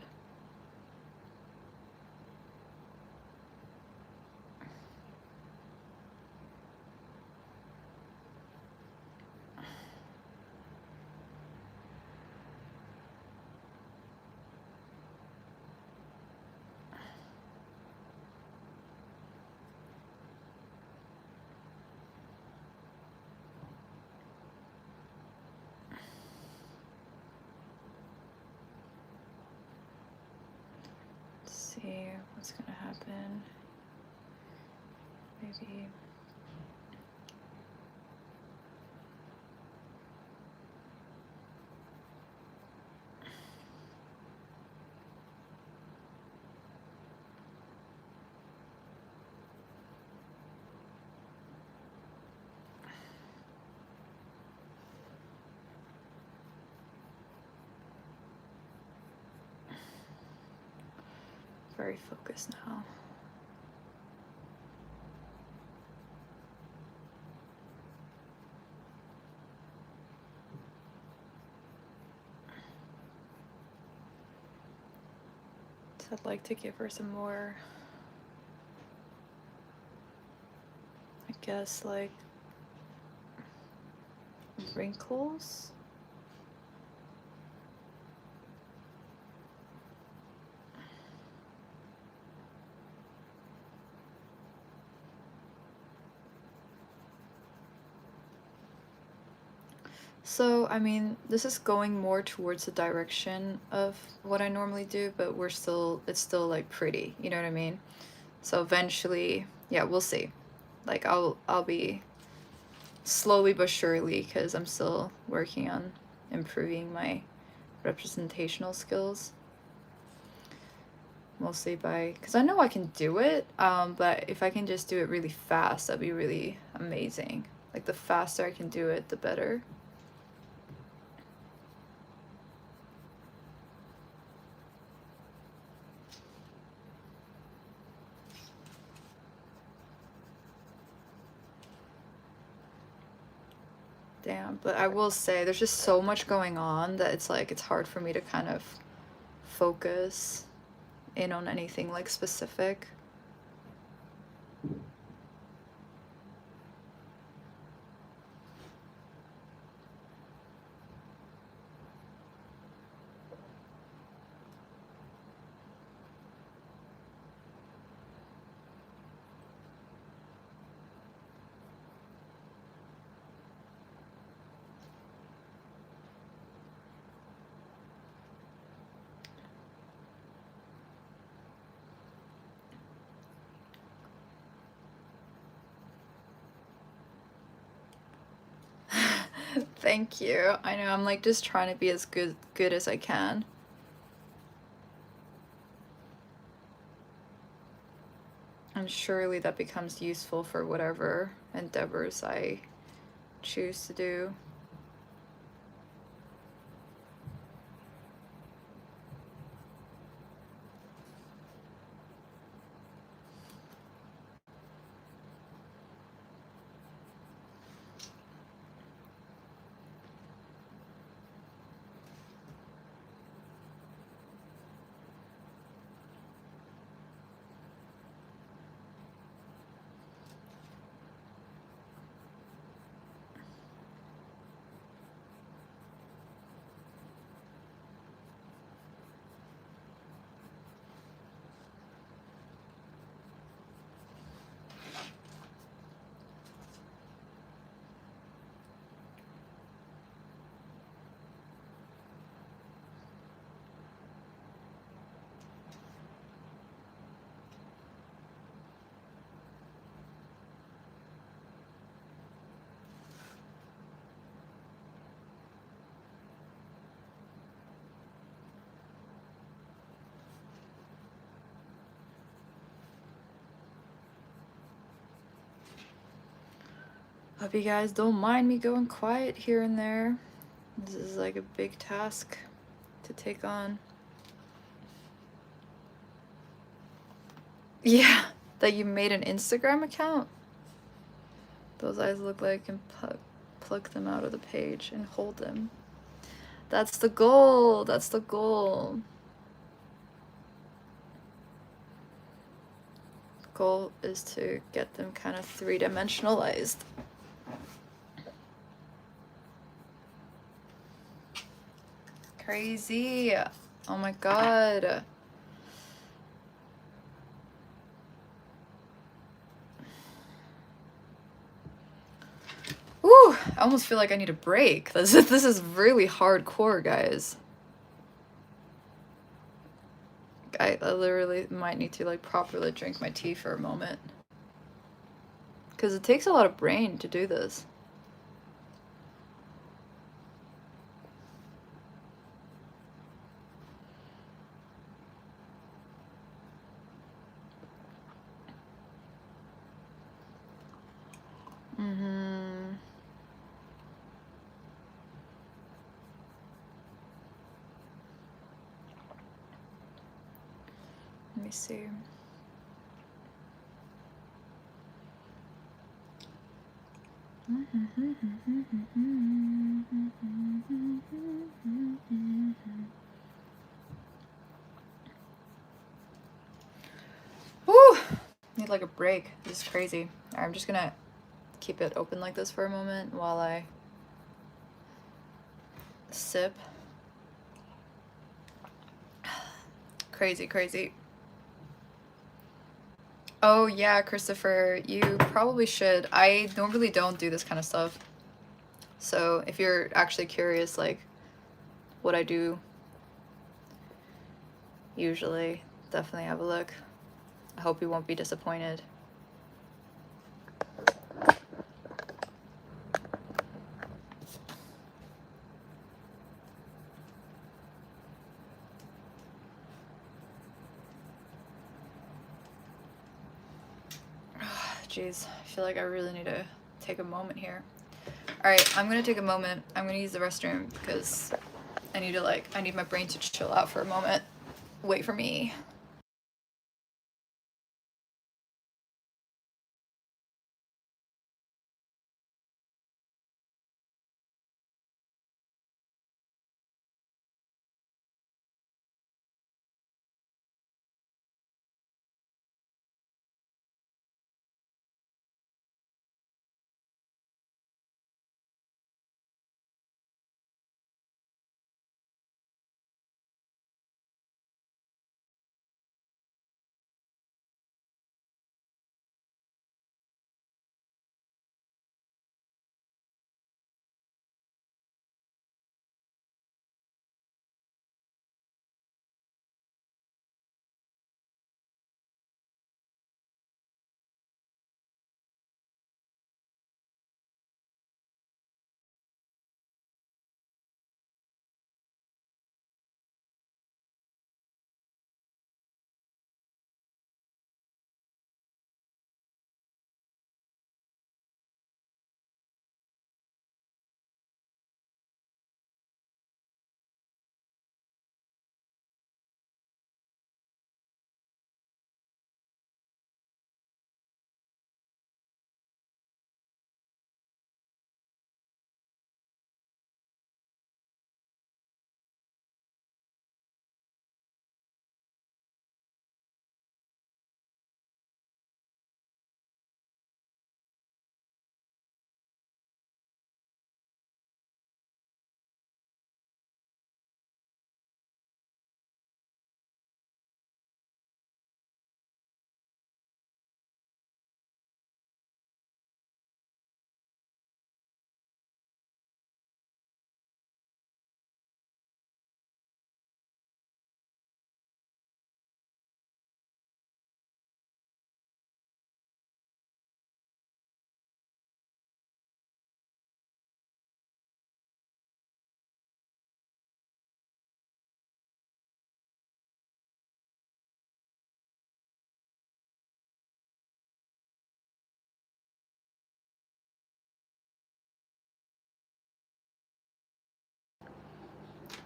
what's gonna happen. Maybe. Very focused now. So I'd like to give her some more, I guess, like wrinkles. So, I mean, this is going more towards the direction of what I normally do, but it's still like pretty, you know what I mean? So eventually, yeah, we'll see. Like I'll be slowly but surely, because I'm still working on improving my representational skills. Mostly because I know I can do it, but if I can just do it really fast, that'd be really amazing. Like the faster I can do it, the better. Damn, but I will say there's just so much going on that it's like it's hard for me to kind of focus in on anything like specific. Thank you. I know I'm like just trying to be as good as I can. And surely that becomes useful for whatever endeavors I choose to do. Hope you guys don't mind me going quiet here and there. This is like a big task to take on. Yeah, that you made an Instagram account? Those eyes look like, and pluck them out of the page and hold them. That's the goal. That's the goal. Goal is to get them kind of three-dimensionalized. Crazy. Oh my god. Woo! I almost feel like I need a break. This is really hardcore, guys. Like, I literally might need to, like, properly drink my tea for a moment. Because it takes a lot of brain to do this. Let me see. Woo! Need like a break. This is crazy. Alright, I'm just gonna keep it open like this for a moment while I sip. Crazy, crazy. Oh yeah, Christopher, you probably should. I normally don't do this kind of stuff. So if you're actually curious, like, what I do, usually, definitely have a look. I hope you won't be disappointed. Jeez, I feel like I really need to take a moment here. Alright, I'm gonna take a moment. I'm gonna use the restroom because I need to, like, I need my brain to chill out for a moment. Wait for me.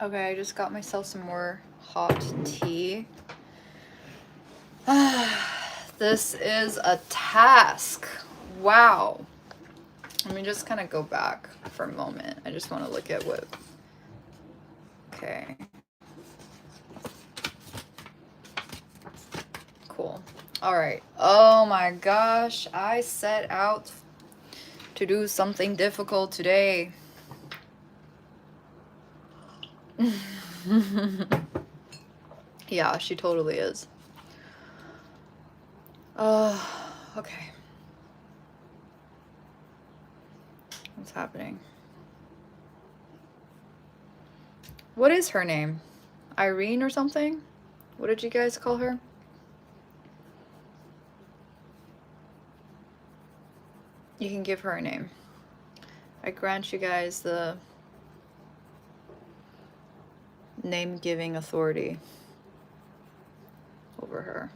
Okay, I just got myself some more hot tea. This is a task. Wow. Let me just kind of go back for a moment. I just want to look at what... Okay. Cool. All right. Oh my gosh. I set out to do something difficult today. Yeah, she totally is. Okay. What's happening? What is her name? Irene or something? What did you guys call her? You can give her a name. I grant you guys the name-giving authority over her.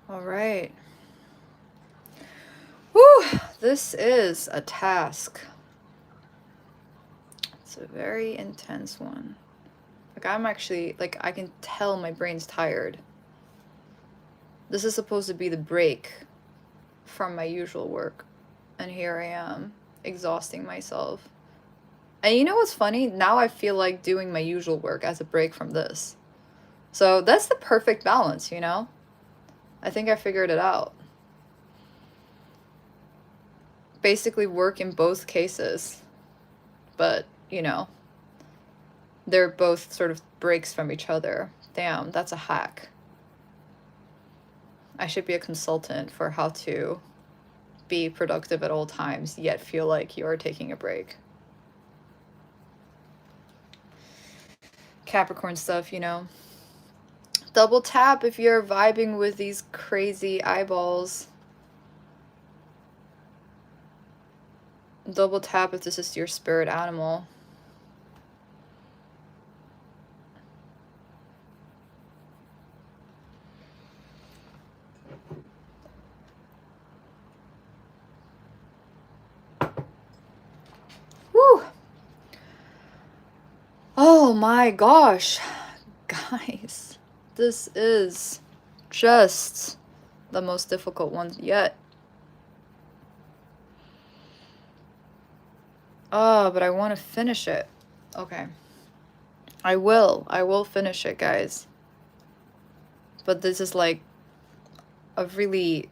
All right. Whew, this is a task. It's a very intense one. Like, I'm actually, like, I can tell my brain's tired. This is supposed to be the break from my usual work. And here I am, exhausting myself. And you know what's funny? Now I feel like doing my usual work as a break from this. So that's the perfect balance, you know? I think I figured it out. Basically work in both cases. But, you know, they're both sort of breaks from each other. Damn, that's a hack. I should be a consultant for how to be productive at all times, yet feel like you're taking a break. Capricorn stuff, you know. Double tap if you're vibing with these crazy eyeballs. Double tap if this is your spirit animal. Woo! Oh my gosh, guys, this is just the most difficult one yet. Oh, but I want to finish it. Okay. I will finish it, guys. But this is like a really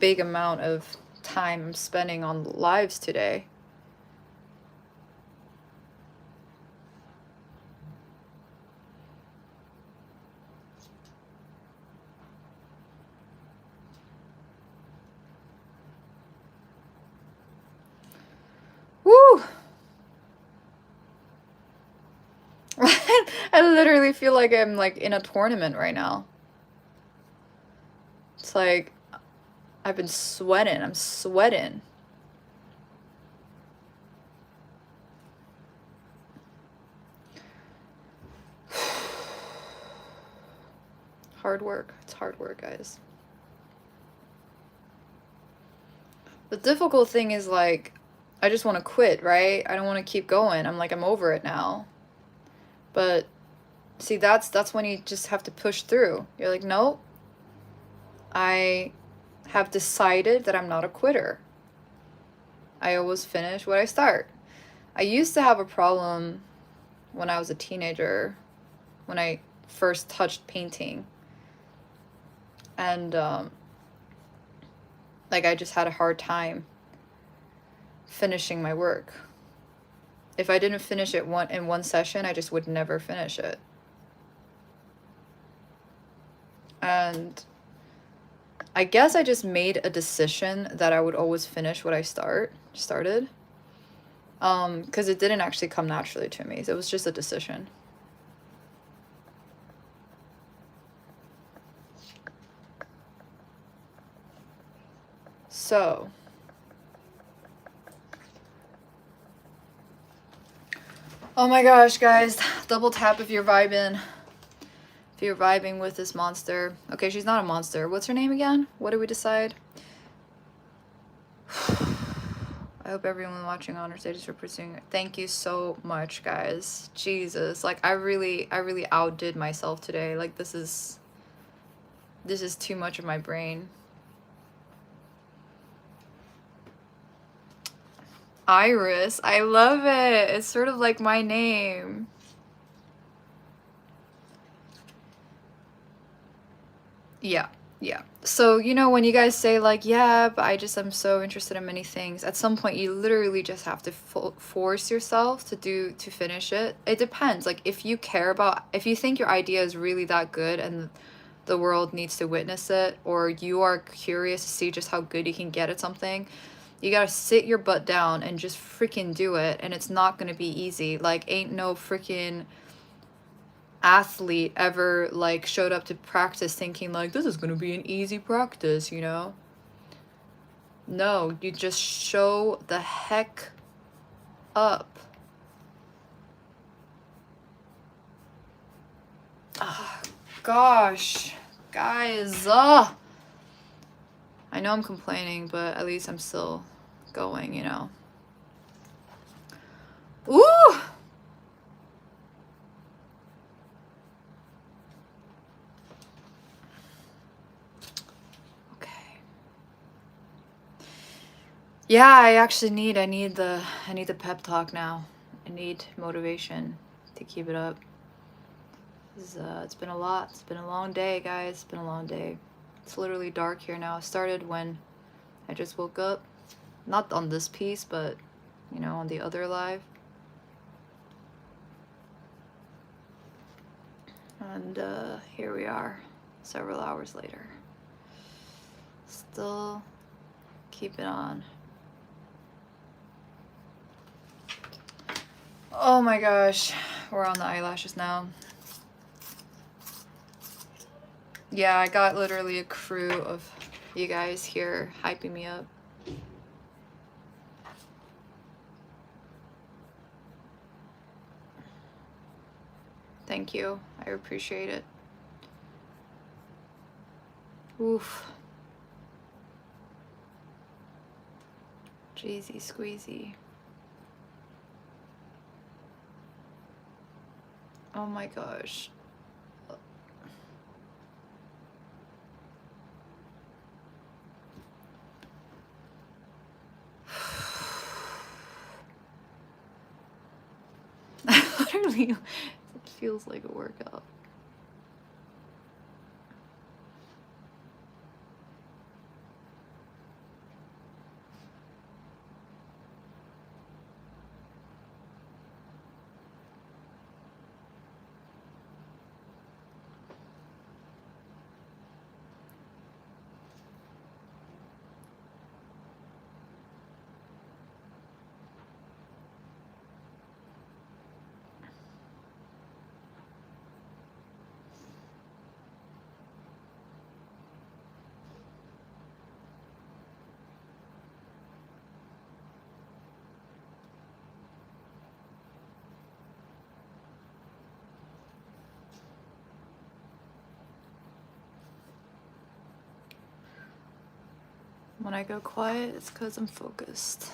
big amount of time I'm spending on lives today. Woo! I literally feel like I'm like in a tournament right now. It's like I've been sweating. I'm sweating. Hard work. It's hard work, guys. The difficult thing is like I just want to quit, right? I don't want to keep going. I'm like I'm over it now. But see, that's when you just have to push through. You're like, nope. I have decided that I'm not a quitter. I always finish what I start. I used to have a problem when I was a teenager, when I first touched painting. And like I just had a hard time finishing my work. If I didn't finish it in one session, I just would never finish it. And I guess I just made a decision that I would always finish what I started. Because it didn't actually come naturally to me. So it was just a decision. So oh my gosh, guys, double tap if you're vibing. If you're vibing with this monster. Okay, she's not a monster. What's her name again? What did we decide? I hope everyone watching on her stage is for pursuing it. Thank you so much, guys. Jesus, like I really outdid myself today. Like this is too much of my brain. Iris, I love it. It's sort of like my name. Yeah, Yeah. So, you know, when you guys say like, yeah, but I'm so interested in many things, at some point you literally just have to force yourself to finish it. It depends. Like if you care about, if you think your idea is really that good and the world needs to witness it, or you are curious to see just how good you can get at something, you gotta sit your butt down and just freaking do it. And it's not gonna be easy. Like ain't no freaking athlete ever like showed up to practice thinking like this is gonna be an easy practice, you know? No, you just show the heck up. Oh, gosh, guys, I know I'm complaining, but at least I'm still going, you know? Ooh! Okay. Yeah, I need the pep talk now. I need motivation to keep it up. It's been a lot. It's been a long day, guys. It's been a long day. It's literally dark here now. It started when I just woke up. Not on this piece, but, you know, on the other live. And here we are, several hours later. Still keeping on. Oh my gosh, we're on the eyelashes now. Yeah, I got literally a crew of you guys here hyping me up. Thank you. I appreciate it. Oof. Jeezy squeezy. Oh my gosh. Literally, it feels like a workout. When I go quiet, it's because I'm focused.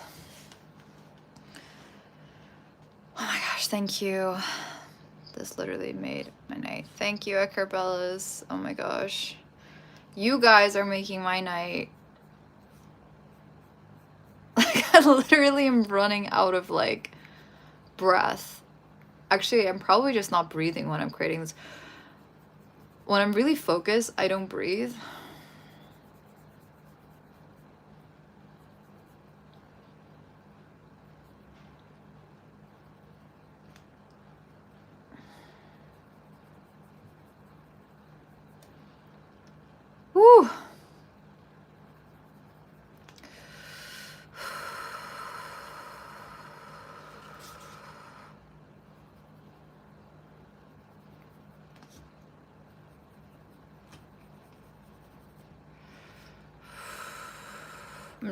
Oh my gosh, thank you. This literally made my night. Thank you, Ecarbellas. Oh my gosh. You guys are making my night. Like, I literally am running out of, like, breath. Actually, I'm probably just not breathing when I'm creating this. When I'm really focused, I don't breathe. Whew.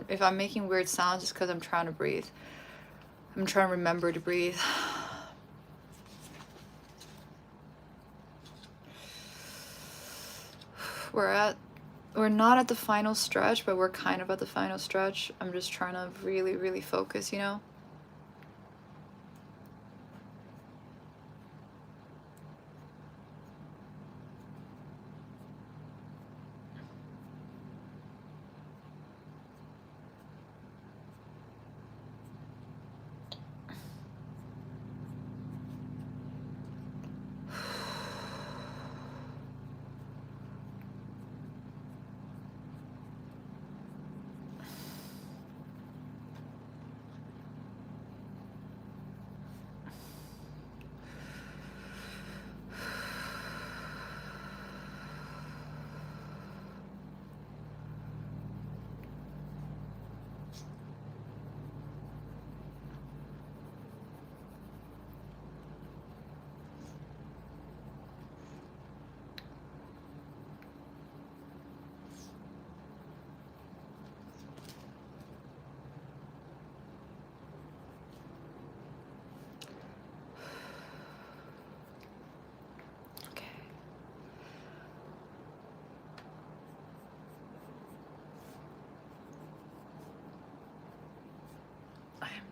If I'm making weird sounds, it's because I'm trying to breathe. I'm trying to remember to breathe. We're not at the final stretch, but we're kind of at the final stretch. I'm just trying to really, really focus, you know?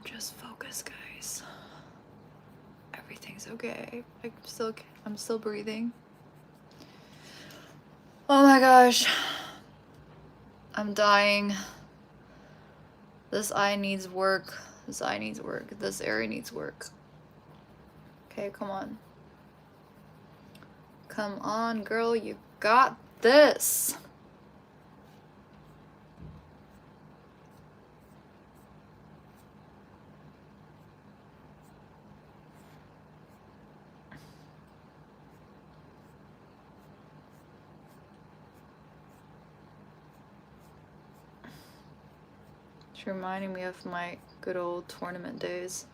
Just focus, guys. Everything's okay. I'm still breathing. Oh my gosh. I'm dying. This eye needs work. This eye needs work. This area needs work. Okay, come on. Come on, girl. You got this. It's reminding me of my good old tournament days.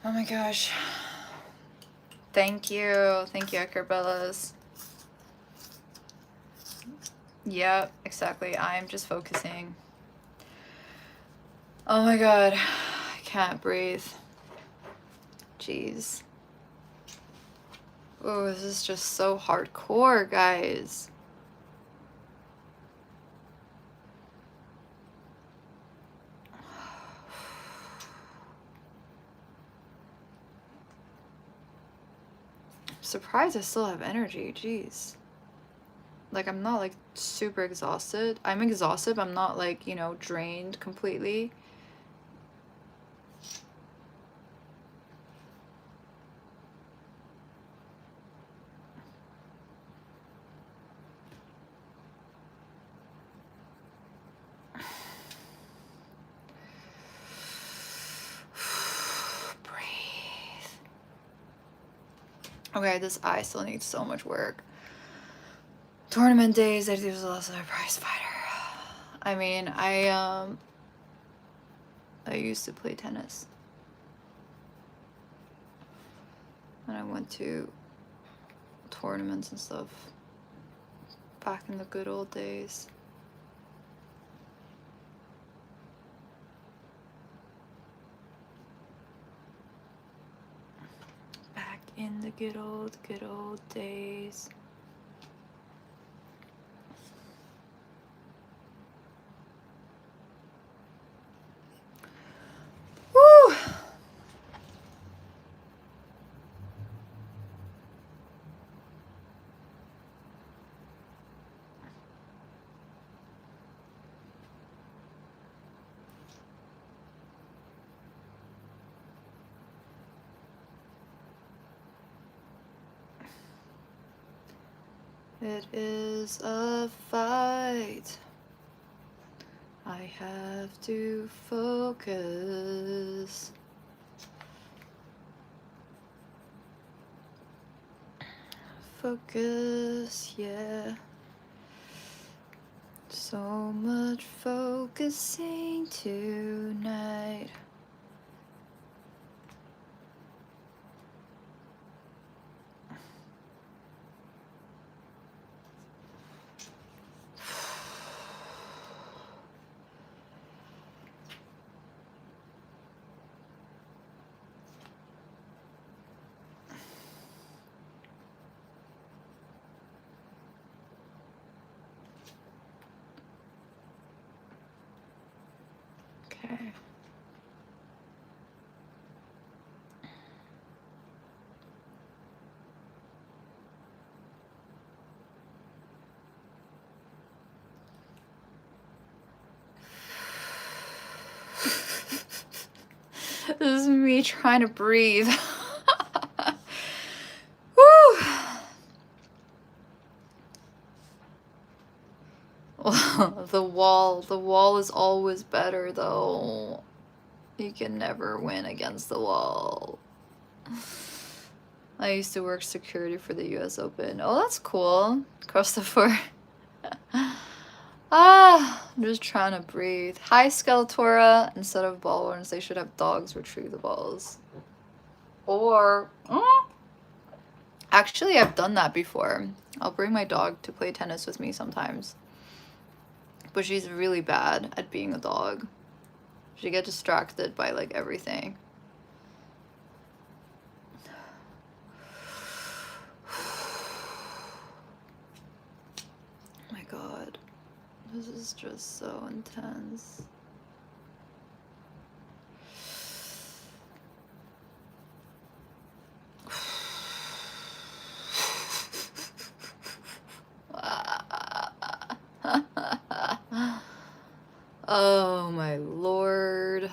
Oh my gosh. Thank you, Acarbellas. Yep, exactly. I'm just focusing. Oh my god. I can't breathe. Jeez. Oh, this is just so hardcore, guys. I'm surprised I still have energy. Jeez. Like, I'm not like super exhausted. I'm exhausted, but I'm not like, you know, drained completely. Okay, this eye still needs so much work. Tournament days, I was also a prize fighter. I mean, I used to play tennis. And I went to tournaments and stuff back in the good old days. Back in the good old days. Woo! It is a fight. I have to focus. Focus, yeah. So much focusing tonight. Okay. This is me trying to breathe. Woo! The wall is always better though. You can never win against the wall. I used to work security for the US Open. Oh, that's cool. Christopher. I'm just trying to breathe. Hi, Skeletora. Instead of ballrooms, they should have dogs retrieve the balls. Or, actually, I've done that before. I'll bring my dog to play tennis with me sometimes. But she's really bad at being a dog. She gets distracted by, like, everything. Oh my god. This is just so intense. Oh my lord.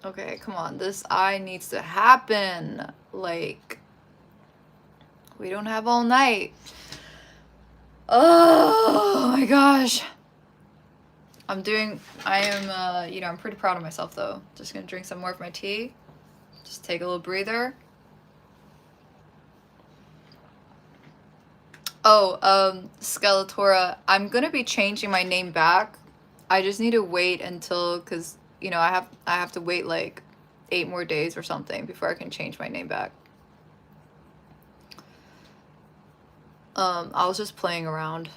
Okay, come on. This eye needs to happen. Like, we don't have all night. Oh my gosh. I'm pretty proud of myself though. Just gonna drink some more of my tea. Just take a little breather. Oh, Skeletora, I'm gonna be changing my name back. I just need to wait until, cause you know, I have to wait like 8 more days or something before I can change my name back. I was just playing around,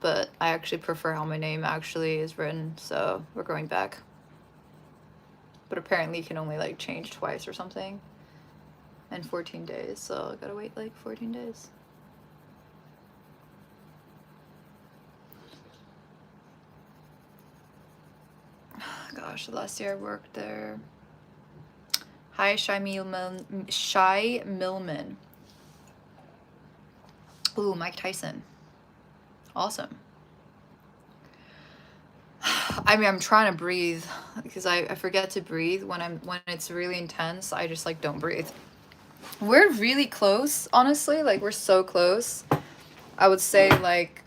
but I actually prefer how my name actually is written, so we're going back. But apparently you can only like change twice or something in 14 days, so I gotta wait like 14 days. Gosh, last year I worked there. Hi, Shy Millman. Ooh, Mike Tyson. Awesome. I mean, I'm trying to breathe because I forget to breathe when it's really intense. I just like don't breathe. We're really close, honestly. Like, we're so close. I would say like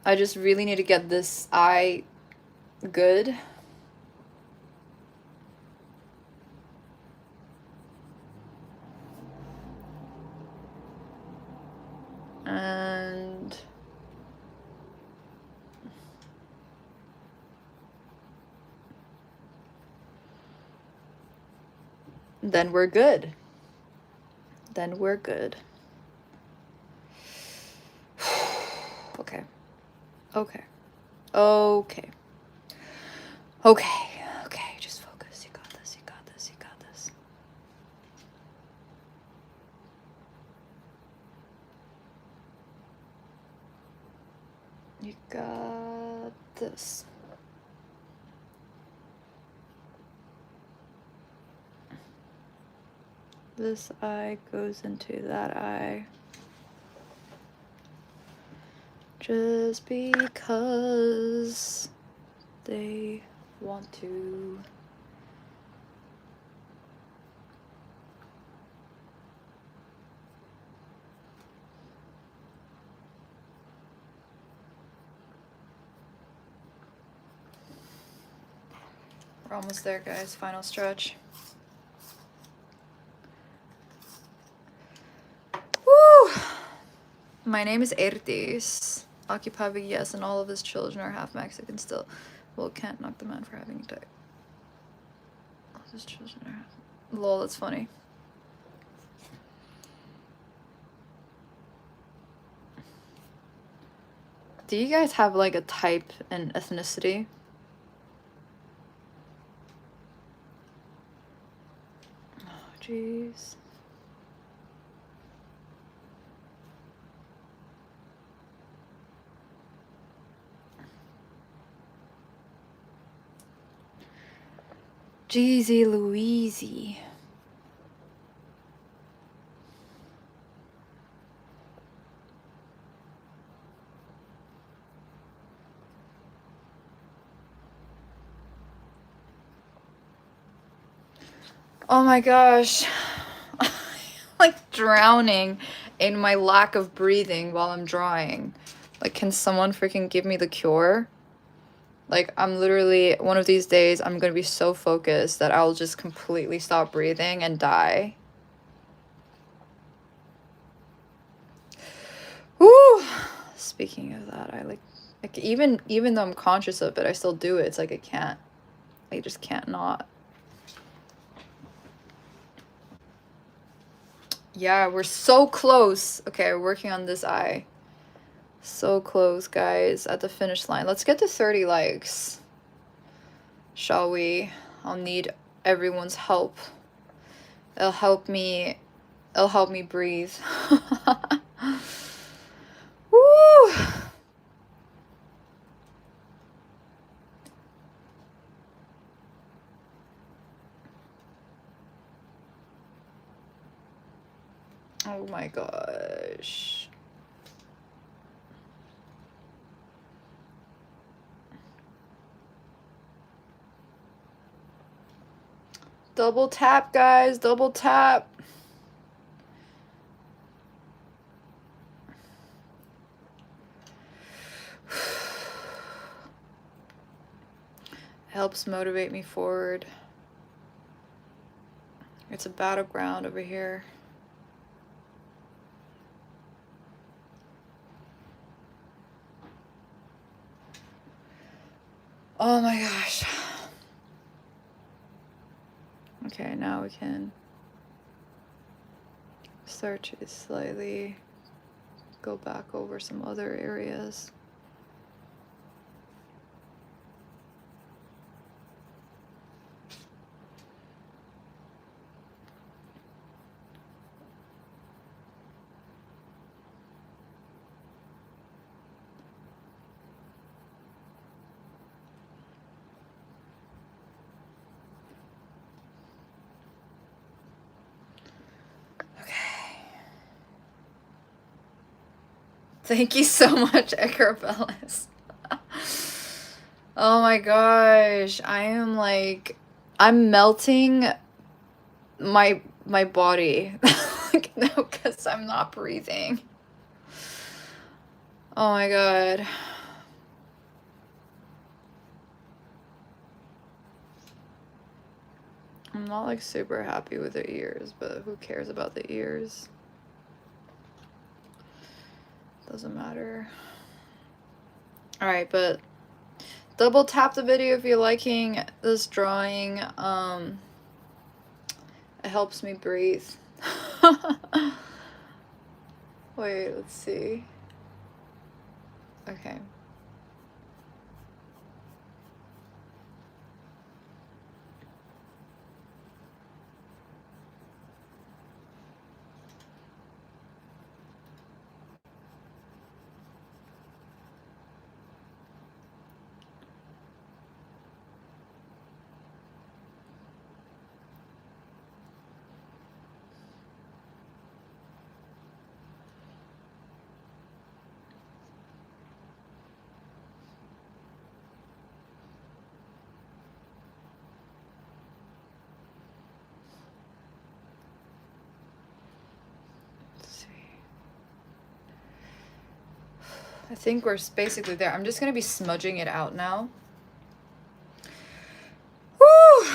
I just really need to get this eye good. And then we're good. Then we're good. Okay. Okay. Okay. Okay. Okay. Just focus. You got this. You got this. You got this. You got this. This eye goes into that eye. Just because they want to. We're almost there, guys. Final stretch. Woo! My name is Eirdís. Occupied with yes, and all of his children are half Mexican still. Well, can't knock the man for having a type. All of his children are half... Lol, that's funny. Do you guys have like a type and ethnicity? Oh, jeez. Jeezy Louise. Oh my gosh. I'm like drowning in my lack of breathing while I'm drawing. Like, can someone freaking give me the cure? Like, I'm literally, one of these days, I'm gonna be so focused that I'll just completely stop breathing and die. Woo! Speaking of that, I like even though I'm conscious of it, I still do it. It's like I just can't not. Yeah, we're so close. Okay, we're working on this eye. So close, guys, at the finish line. Let's get to 30 likes. Shall we? I'll need everyone's help. It'll help me breathe. Woo! Oh my gosh. Double tap, guys, double tap. Helps motivate me forward. It's a battleground over here. Oh my gosh. Okay, now we can start to slightly go back over some other areas. Thank you so much, Edgar Bellis. Oh my gosh, I'm melting my body. Like, no, because I'm not breathing. Oh my god. I'm not like super happy with the ears, but who cares about the ears? Doesn't matter. Alright, but double tap the video if you're liking this drawing. It helps me breathe. Wait, let's see. Okay. I think we're basically there. I'm just gonna be smudging it out now. Woo!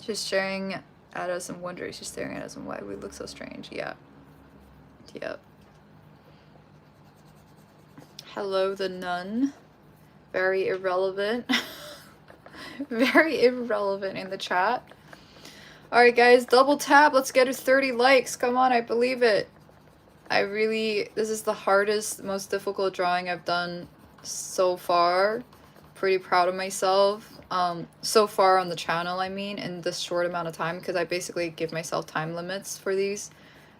She's staring at us and wondering. She's staring at us and why we look so strange. Yeah. Yep. Hello, the nun. Very irrelevant. Very irrelevant in the chat. Alright, guys, double tap. Let's get to 30 likes. Come on, I believe it. This is the hardest, most difficult drawing I've done so far. Pretty proud of myself. So far on the channel, I mean, in this short amount of time, because I basically give myself time limits for these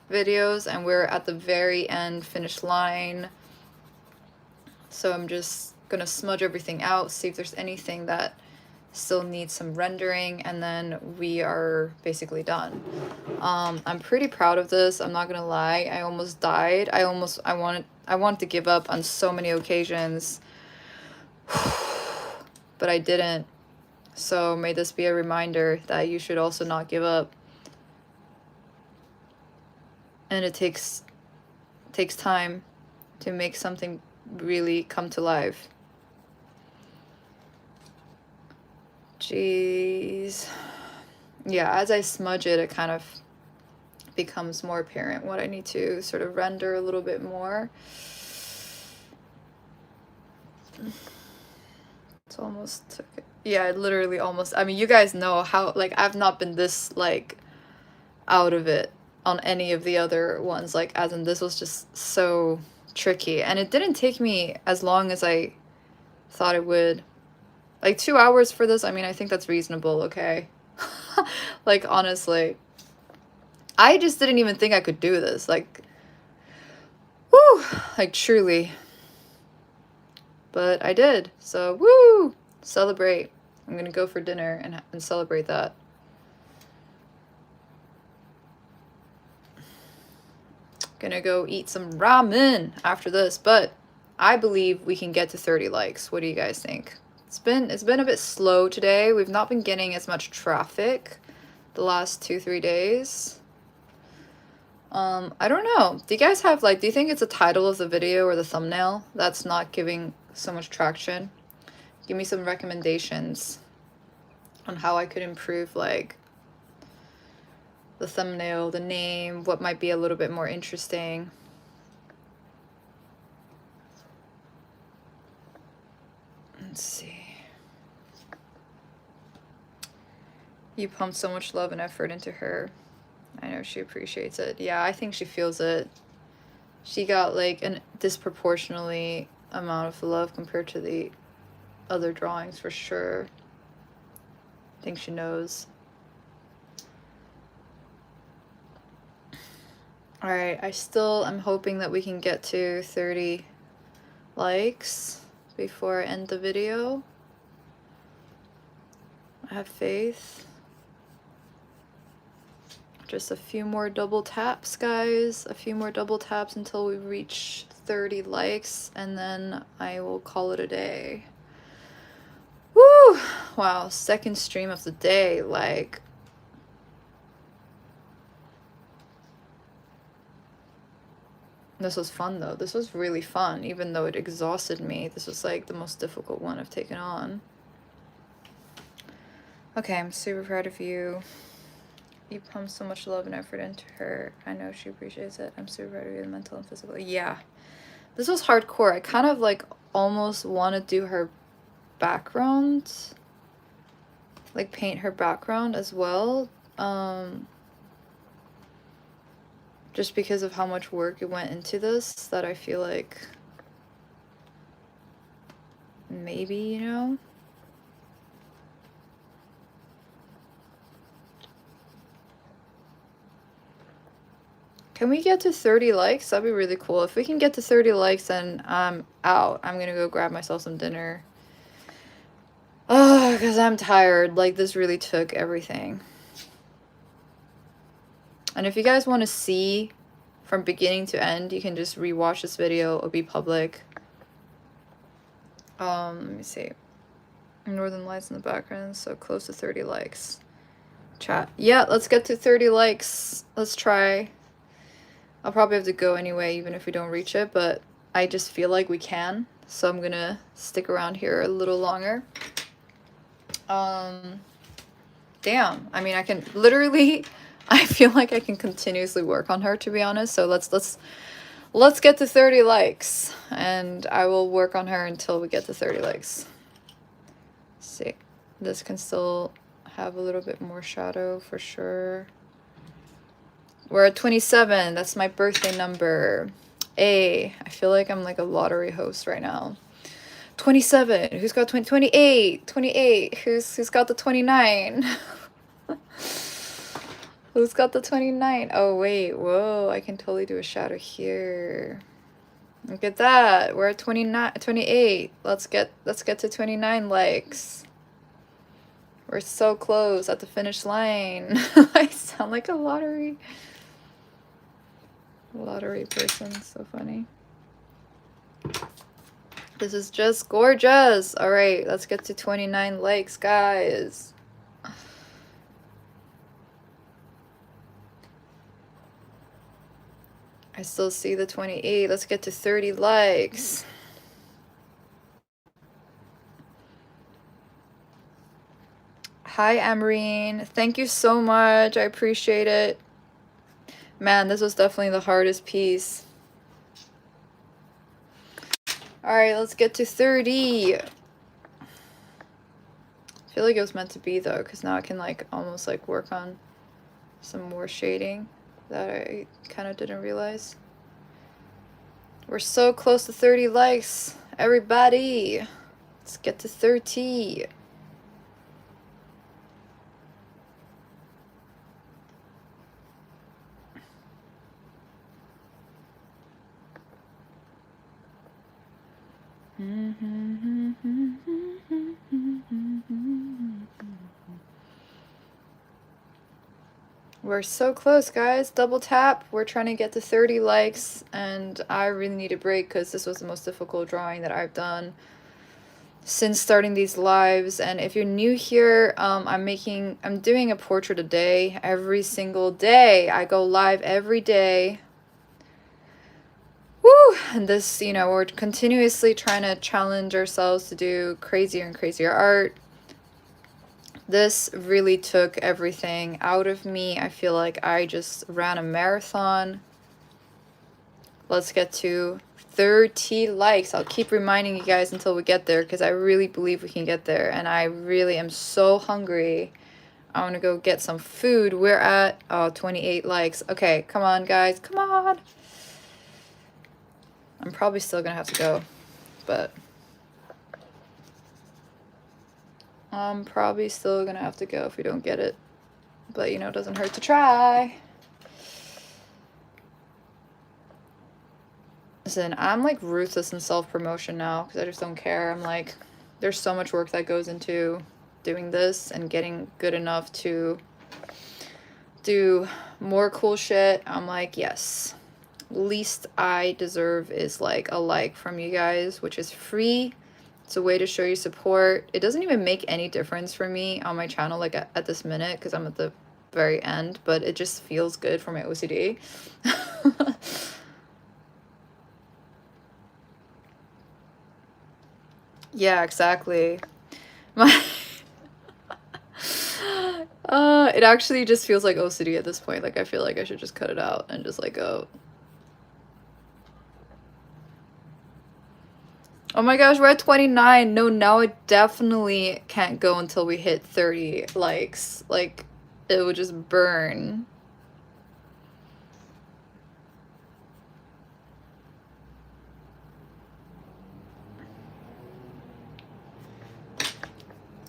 videos, and we're at the very end, finish line. So I'm just gonna smudge everything out, see if there's anything that still needs some rendering, and then we are basically done. I'm pretty proud of this. I'm not gonna lie. I almost died. I wanted to give up on so many occasions, but I didn't. So may this be a reminder that you should also not give up. And it takes time to make something really come to life. Jeez. Yeah, as I smudge it, it kind of becomes more apparent what I need to sort of render a little bit more. It's almost, yeah, it literally almost, I mean, you guys know how, like, I've not been this, like, out of it on any of the other ones, like, as in this was just so tricky, and it didn't take me as long as I thought it would. Like 2 hours for this, I mean, I think that's reasonable, okay? Like, honestly, I just didn't even think I could do this, like, woo, like, truly. But I did, so woo, celebrate. I'm gonna go for dinner and celebrate that. Gonna go eat some ramen after this, but I believe we can get to 30 likes. What do you guys think? It's been a bit slow today. We've not been getting as much traffic the last 2-3 days. I don't know. Do you guys have, like, do you think it's the title of the video or the thumbnail that's not giving so much traction? Give me some recommendations on how I could improve, like, the thumbnail, the name, what might be a little bit more interesting. Let's see. You pumped so much love and effort into her. I know she appreciates it. Yeah, I think she feels it. She got, like, a disproportionately amount of love compared to the other drawings, for sure. I think she knows. Alright, I'm hoping that we can get to 30 likes before I end the video. I have faith. Just a few more double taps, guys. A few more double taps until we reach 30 likes, and then I will call it a day. Woo! Wow, second stream of the day, like... This was fun, though. This was really fun, even though it exhausted me. This was, like, the most difficult one I've taken on. Okay, I'm super proud of you. You pumped so much love and effort into her. I know she appreciates it. I'm super proud of you, the mental and physical. Yeah. This was hardcore. I kind of, like, almost want to do her background. Like, paint her background as well. Just because of how much work it went into this, that I feel like maybe, you know? Can we get to 30 likes? That'd be really cool. If we can get to 30 likes, then I'm out. I'm gonna go grab myself some dinner. Oh, because I'm tired. Like, this really took everything. And if you guys want to see from beginning to end, you can just rewatch this video. It'll be public. Let me see. Northern Lights in the background, so close to 30 likes. Chat. Yeah, let's get to 30 likes. Let's try. I'll probably have to go anyway, even if we don't reach it, but I just feel like we can. So I'm gonna stick around here a little longer. Damn. I mean, I can literally... I feel like I can continuously work on her, to be honest. So let's get to 30 likes, and I will work on her until we get to 30 likes. Let's see, this can still have a little bit more shadow for sure. We're at 27. That's my birthday number. I feel like I'm like a lottery host right now. 27. Who's got 28? 28. Who's got the 29? Who's got the 29? Oh, wait. Whoa, I can totally do a shadow here. Look at that. We're at 28. Let's get to 29 likes. We're so close at the finish line. I sound like a lottery person. So funny. This is just gorgeous. All right, let's get to 29 likes, guys. I still see the 28. Let's get to 30 likes. Hi, Amarine. Thank you so much. I appreciate it. Man, this was definitely the hardest piece. Alright, let's get to 30. I feel like it was meant to be though, because now I can like almost like work on some more shading that I kind of didn't realize. We're so close to 30 likes, everybody. Let's get to 30. We're so close, guys. Double tap. We're trying to get to 30 likes, and I really need a break because this was the most difficult drawing that I've done since starting these lives. And if you're new here, I'm doing a portrait a day, every single day. I go live every day. Woo! And this, you know, we're continuously trying to challenge ourselves to do crazier and crazier art. This really took everything out of me. I feel like I just ran a marathon. Let's get to 30 likes. I'll keep reminding you guys until we get there because I really believe we can get there. And I really am so hungry. I want to go get some food. We're at 28 likes. Okay, come on, guys. Come on. I'm probably still going to have to go, but I'm probably still going to have to go if we don't get it. But, you know, it doesn't hurt to try. Listen, I'm like ruthless in self-promotion now because I just don't care. I'm like, there's so much work that goes into doing this and getting good enough to do more cool shit. I'm like, yes, least I deserve is like a like from you guys, which is free. It's a way to show you support. It doesn't even make any difference for me on my channel like at this minute because I'm at the very end, but it just feels good for my OCD. Yeah, exactly. My it actually just feels like OCD at this point. Like I feel like I should just cut it out and just like go. Oh my gosh, we're at 29. No, now I definitely can't go until we hit 30 likes. Like it would just burn.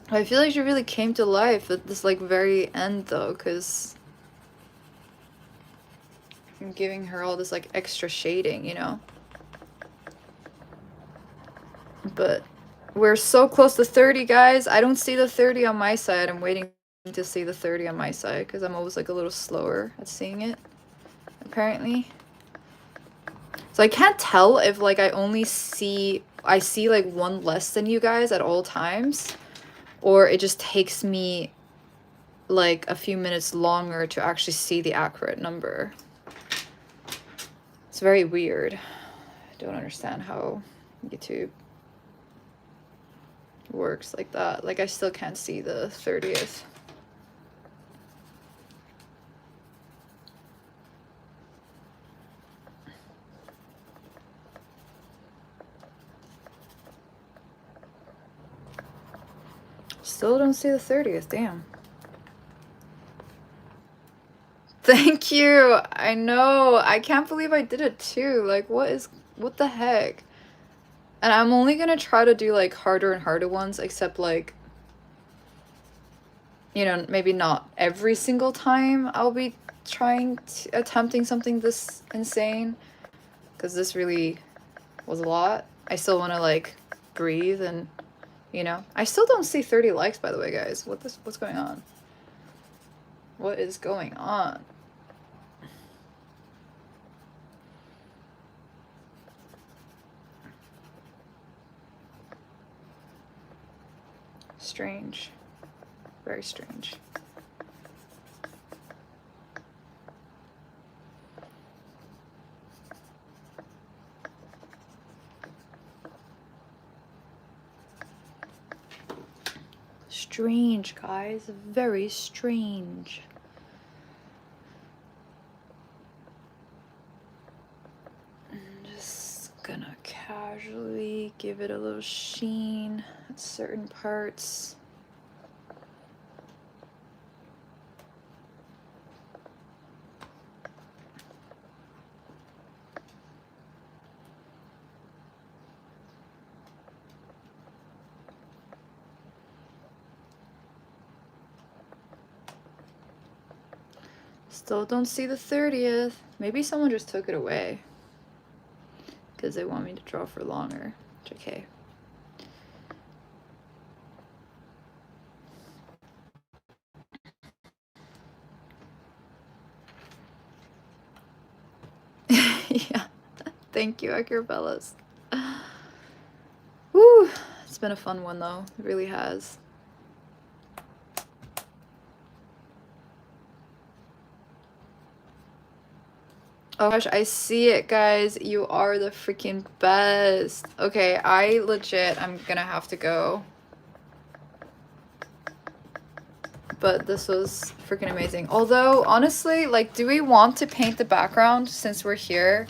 I feel like she really came to life at this like very end though, because I'm giving her all this like extra shading, you know? But we're so close to 30, guys. I don't see the 30 on my side. I'm waiting to see the 30 on my side because I'm always like a little slower at seeing it, apparently. So I can't tell if like I see like one less than you guys at all times, or it just takes me like a few minutes longer to actually see the accurate number. It's very weird. I don't understand how YouTube works like that. Like I still can't see the 30th. Still don't see the 30th, damn. Thank you. I know. I can't believe I did it too. Like what the heck? And I'm only gonna try to do like harder and harder ones, except like, you know, maybe not every single time I'll be attempting something this insane, because this really was a lot. I still want to like breathe and, you know, I still don't see 30 likes, by the way, guys. What's going on? What is going on? Strange. Very strange. Strange, guys. Very strange. I'm just gonna casually give it a little sheen at certain parts. Still don't see the 30th. Maybe someone just took it away because they want me to draw for longer. JK. Yeah. Thank you, Acrobellas. Woo! It's been a fun one though. It really has. Oh gosh, I see it, guys. You are the freaking best. Okay, I'm gonna have to go. But this was freaking amazing. Although, honestly, like, do we want to paint the background since we're here?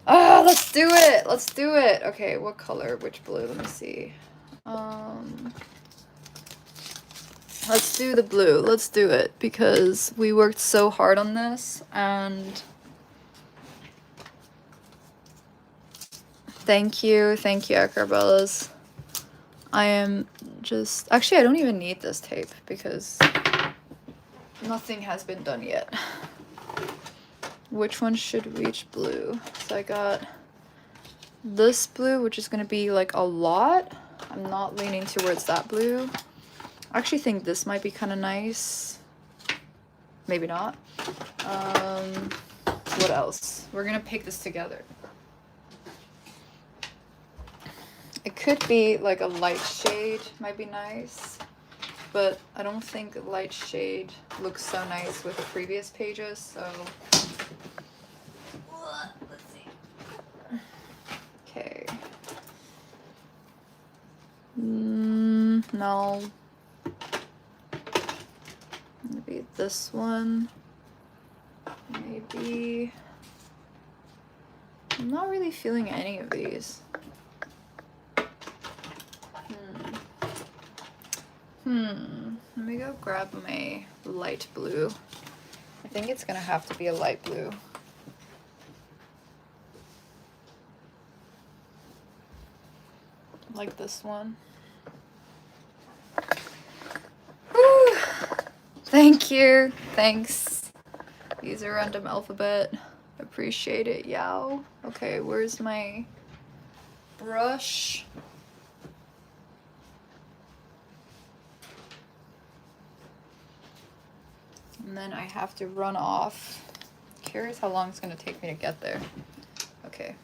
Ah, let's do it! Let's do it! Okay, what color? Which blue? Let me see. Let's do the blue. Let's do it because we worked so hard on this and thank you, Acrobellas. I am just actually I don't even need this tape because nothing has been done yet. Which one should reach blue? So I got this blue, which is gonna be like a lot. I'm not leaning towards that blue. I actually think this might be kind of nice. Maybe not. What else? We're gonna pick this together. It could be like a light shade, might be nice. But I don't think light shade looks so nice with the previous pages, so. Let's see. Okay. No. Maybe this one. Maybe. I'm not really feeling any of these. Let me go grab my light blue. I think it's gonna have to be a light blue. Like this one. Whew. Thank you. Thanks. These are random alphabet. Appreciate it, yow. Okay, where's my brush? And then I have to run off. Curious how long it's gonna take me to get there. Okay.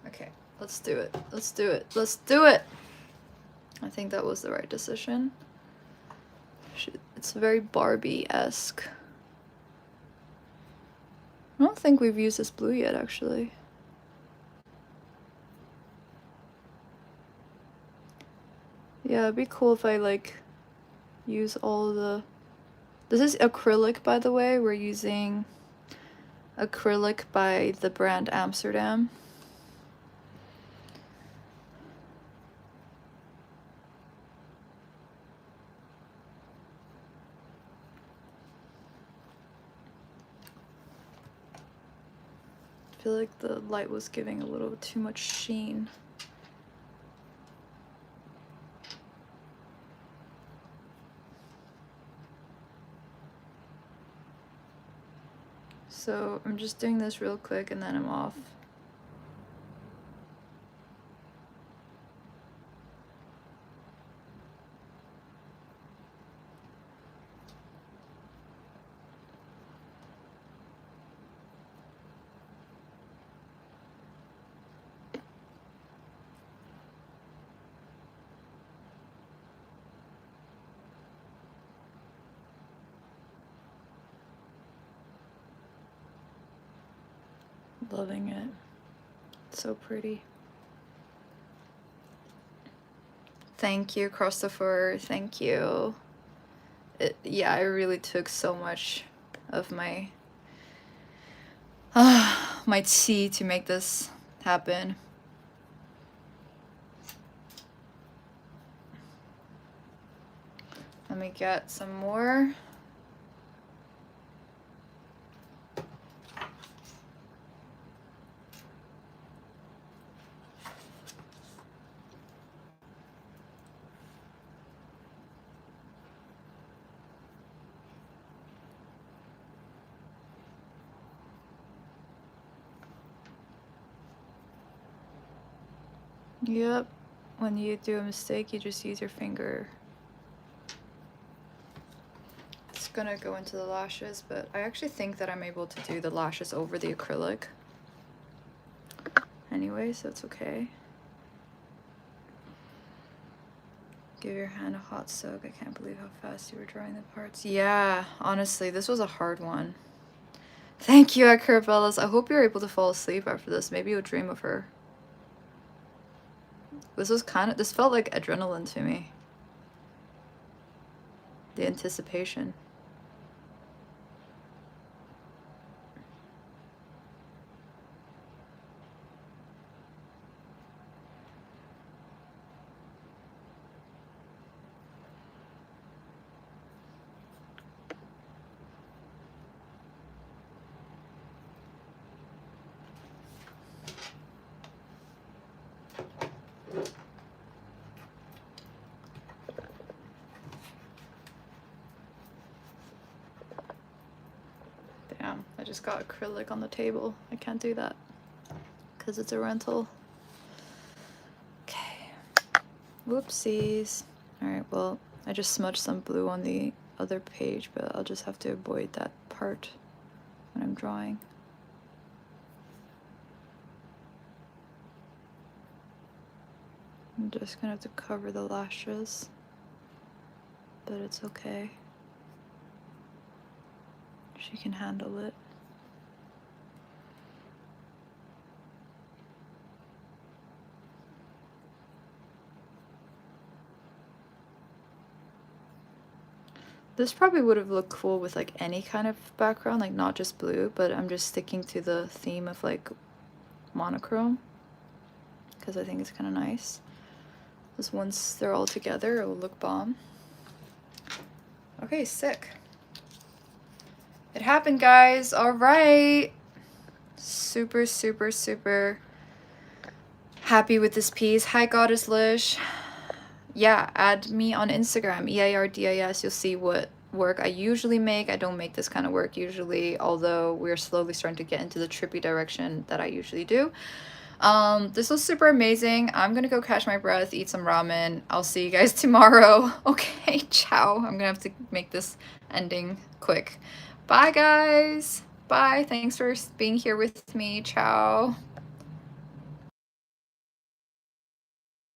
Okay, let's do it. Let's do it. Let's do it! I think that was the right decision. It's very Barbie-esque. I don't think we've used this blue yet, actually. Yeah, it'd be cool if I, like, use all the... This is acrylic, by the way. We're using acrylic by the brand Amsterdam. I feel like the light was giving a little too much sheen. So I'm just doing this real quick and then I'm off. Loving it. It's so pretty. Thank you, Christopher. Thank you. Yeah, I really took so much of my my tea to make this happen. Let me get some more. Yep. When you do a mistake, you just use your finger. It's gonna go into the lashes, but I actually think that I'm able to do the lashes over the acrylic. Anyway, so it's okay. Give your hand a hot soak. I can't believe how fast you were drawing the parts. Yeah, honestly, this was a hard one. Thank you, Akrabellas. I hope you're able to fall asleep after this. Maybe you'll dream of her. This felt like adrenaline to me. The anticipation. Damn, I just got acrylic on the table. I can't do that because it's a rental. Okay. Whoopsies. Alright, well, I just smudged some blue on the other page, but I'll just have to avoid that part when I'm drawing. I'm just gonna have to cover the lashes, but it's okay. She can handle it. This probably would have looked cool with like any kind of background, like not just blue, but I'm just sticking to the theme of like monochrome because I think it's kind of nice. Because once they're all together, it will look bomb. Okay, sick. It happened, guys. All right. Super, super, super happy with this piece. Hi, Goddess Lish. Yeah, add me on Instagram, EIRDIS. You'll see what work I usually make. I don't make this kind of work usually, although we're slowly starting to get into the trippy direction that I usually do. This was super amazing. I'm gonna go catch my breath, eat some ramen. I'll see you guys tomorrow. Okay, ciao. I'm gonna have to make this ending quick. Bye, guys. Bye. Thanks for being here with me. Ciao.